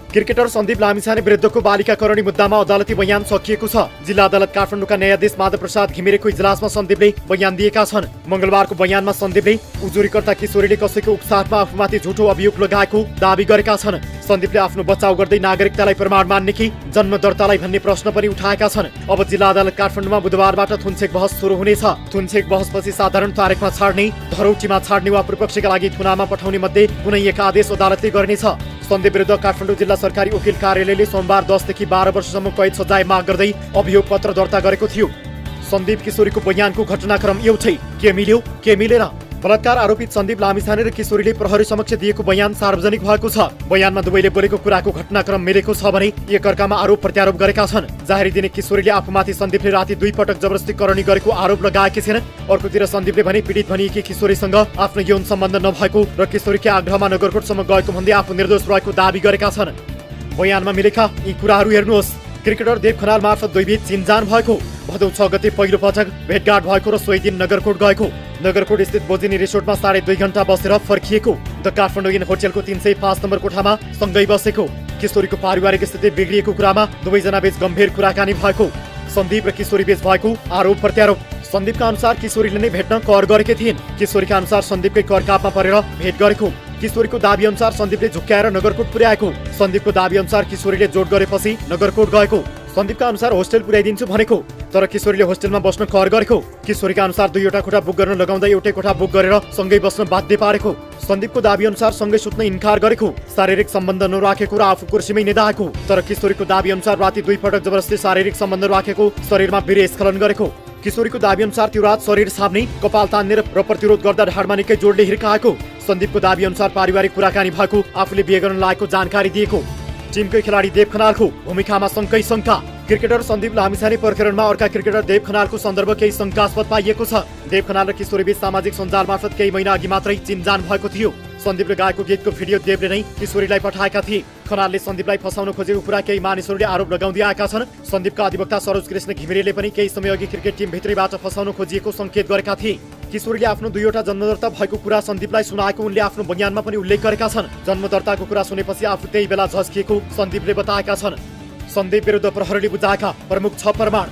Cricketer Sandeep Lamichhane विरुद्धको बालिका करणी मुद्दामा अदालती बयान सकिएको छ। जिल्ला अदालत काठमाडौँका न्यायाधीश माधव प्रसाद घिमिरेको इजलासमा सन्दीपले बयान दिएका छन्। मङ्गलबारको बयानमा सन्दीपले उजुरीकर्ता किशोरीले कसैको उक्साहटमा आफूमाथि झुटो अभियोग लगाएको दावी गरेका छन्। सन्दीपले आफ्नो बचाउ गर्दै नागरिकतालाई प्रमाण मान्ने कि जन्म दर्तालाई भन्ने प्रश्न पनि उठाएका छन्। अब जिल्ला अदालत काठमाडौँमा बुधबारबाट थुन्चेक बहस सुरु हुनेछ। थुन्चेक बहसपछि साधारण तारिखमा छाड्ने, धरौटीमा छाड्ने वा विपक्षका लागि थुनामा पठाउने मध्ये कुनै एक आदेश अदालतले गर्नेछ। सन्दीप विरुद्ध काठमाडौँ जिल्ला सरकारी वकिल कार्यालयले सोमबार 10 देखि 12 वर्षसम्म कैद सजाय माग गर्दै अभियोग पत्र दर्ता गरेको थियो। सन्दीप किशोरीको बयानको घटनाक्रम एउटै, के मिल्यो के मिलेन। बलात्कार आरोपित सन्दीप लामिछाने र किशोरीले प्रहरी समक्ष दिएको बयान सार्वजनिक भएको छ। बयानमा दुवैले बोलेको कुराको घटनाक्रम मिलेको छ भने एकअर्कामा आरोप प्रत्यारोप गरेका छन्। जाहेरी दिने किशोरीले आफूमाथि सन्दीपले राति 2 पटक जबरजस्ती करणी गरेको आरोप लगाएकी छिन्। अर्कोतिर सन्दीपले भने पीडित भनिएकी किशोरीसँग आफ्नो यौन सम्बन्ध नभएको र किशोरीकै आग्रहमा नगरकोटसम्म गएको भन्दै आफू निर्दोष रहेको दावी गरेका छन्। बयानमा मिलेका यी कुराहरू हेर्नुहोस्। क्रिकेटर देव खनाल मार्फत दुईबीच चिनजान भएको, भदौ 6 गते पहिलो पटक भेटघाट भएको र सोही दिन नगरकोट गएको, नगरकोट स्थित बोजिनी रिसोर्टमा 2.5 घण्टा बसेर फर्किएको, द काठमाडौँ इन होटलको 305 नम्बर कोठामा सँगै बसेको, किशोरीको पारिवारिक स्थिति बिग्रिएको कुरामा दुवैजना बीच गम्भीर कुराकानी भएको, सन्दीप र किशोरी बीच भएको आरोप प्रत्यारोप। सन्दीपका अनुसार किशोरीले नै भेट्न कर गरेकी थिइन्। किशोरीका अनुसार सन्दीपकै कर कापमा परेर भेट गरेको। किशोरीको दाबी अनुसार सन्दीपले झुक्क्याएर नगरकोट पुर्याएको। सन्दीपको दाबी अनुसार किशोरीले जोड गरेपछि नगरकोट गएको। सन्दीपका अनुसार होस्टेल पुर्याइदिन्छु भनेको, तर किशोरीले होस्टेलमा बस्न कर गरेको। किशोरीका अनुसार 2वटा कोठा बुक गर्न लगाउँदा एउटै कोठा बुक गरेर सँगै बस्न बाध्य पारेको। सन्दीपको दाबी अनुसार सँगै सुत्न इन्कार गरेको, शारीरिक सम्बन्ध नराखेको र आफू कुर्सीमै निदाएको। तर किशोरीको दाबी अनुसार राति 2 पटक जबरजस्ती शारीरिक सम्बन्ध राखेको, शरीरमा वीर्यस्खलन गरेको। किशोरीको दाबी अनुसार त्यो रात शरीर छाप्ने, कपाल तान्ने र प्रतिरोध गर्दा ढाडमा निकै जोडले हिर्काएको। सन्दीपको दाबी अनुसार पारिवारिक कुराकानी भएको, आफूले बिहे गर्न लागेको जानकारी दिएको। टिमकै खेलाडी देव खनालको भूमिकामा शङ्का। क्रिकेटर सन्दीप लामिछाने पर्खरणमा अर्का क्रिकेटर देव खनालको सन्दर्भ केही शङ्कास्पद पाइएको छ। देव खनाल र किशोरीबीच सामाजिक सञ्जाल मार्फत केही महिना अघि मात्रै चिनजान भएको थियो। सन्दीपले गाएको गीतको भिडियो देवले नै किशोरीलाई पठाएका थिए। खनालले सन्दीपलाई फसाउन खोजेको कुरा केही मानिसहरूले आरोप लगाउँदै आएका छन्। सन्दीपका अधिवक्ता सरोज कृष्ण घिमिरेले पनि केही समय अघि क्रिकेट टिम भित्रैबाट फसाउन खोजिएको सङ्केत गरेका थिए। किशोरीले आफ्नो 2वटा जन्मदर्ता भएको कुरा सन्दीपलाई सुनाएको उनले आफ्नो बयानमा पनि उल्लेख गरेका छन्। जन्मदर्ताको कुरा सुनेपछि आफू त्यही बेला झस्किएको सन्दीपले बताएका छन्। सन्दीप विरुद्ध प्रहरीले बुझाएका प्रमुख 6 प्रमाण।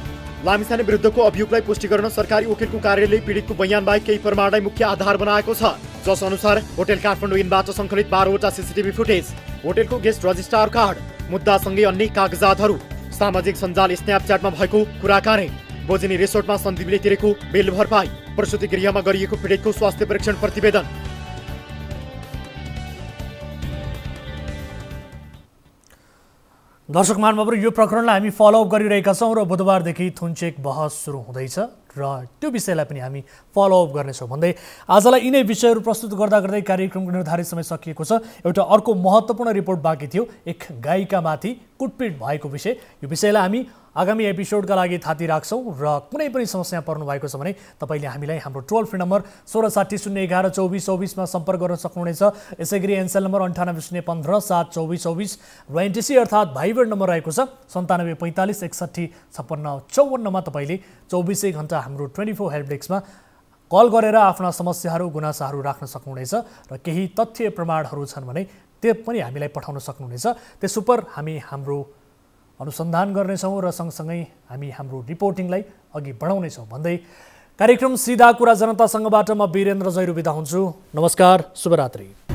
लामिछाने विरुद्धको अभियोगलाई पुष्टि गर्न सरकारी वकिलको कार्यालयले पीडितको बयान बाहेक केही प्रमाणलाई मुख्य आधार बनाएको छ, जस अनुसार होटल काठमाडौँ इनबाट सङ्कलित 12वटा CCTV फुटेज, होटलको गेस्ट रजिस्ट्रार कार्ड, मुद्दासँगै अन्य कागजातहरू, सामाजिक सञ्जाल स्न्यापच्याटमा भएको कुराकानी, बोजिनी रिसोर्टमा सन्दीपले तिरेको बिल भरपाई, प्रसुति गृहमा गरिएको पीडितको स्वास्थ्य परीक्षण प्रतिवेदन। दर्शक महानुभावहरू, यो प्रकरणलाई हामी फलोअप गरिरहेका छौँ र बुधबारदेखि थुन्चेक बहस सुरु हुँदैछ र त्यो विषयलाई पनि हामी फलोअप गर्नेछौँ भन्दै आजलाई यिनै विषयहरू प्रस्तुत गर्दै कार्यक्रमको निर्धारित समय सकिएको छ। एउटा अर्को महत्त्वपूर्ण रिपोर्ट बाँकी थियो, एक गायिकामाथि कुटपिट भएको विषय। यो विषयलाई हामी आगामी एपिसोडका लागि थाती राख्छौँ र कुनै पनि समस्या पर्नु भएको छ भने तपाईँले हामीलाई हाम्रो टोल फ्री नम्बर 1660 011 2424 मा सम्पर्क गर्न सक्नुहुनेछ। यसै गरी एनसेल नम्बर 9815 72424 र एनटिसी अर्थात् भाइबर नम्बर रहेको छ 97 45 61 56 54 मा तपाईँले 24 घण्टा हाम्रो 24 हेल्प डेस्कमा कल गरेर आफ्ना समस्याहरू गुनासाहरू राख्न सक्नुहुनेछ र केही तथ्य प्रमाणहरू छन् भने त्यो पनि हामीलाई पठाउन सक्नुहुनेछ। त्यसो पर हामी हाम्रो अनुसन्धान गर्नेछौँ र सँगसँगै हामी हाम्रो रिपोर्टिङलाई अघि बढाउनेछौँ भन्दै कार्यक्रम सिधा कुरा जनतासँगबाट म वीरेन्द्र जैरू बिदा हुन्छु। नमस्कार, शुभरात्रि।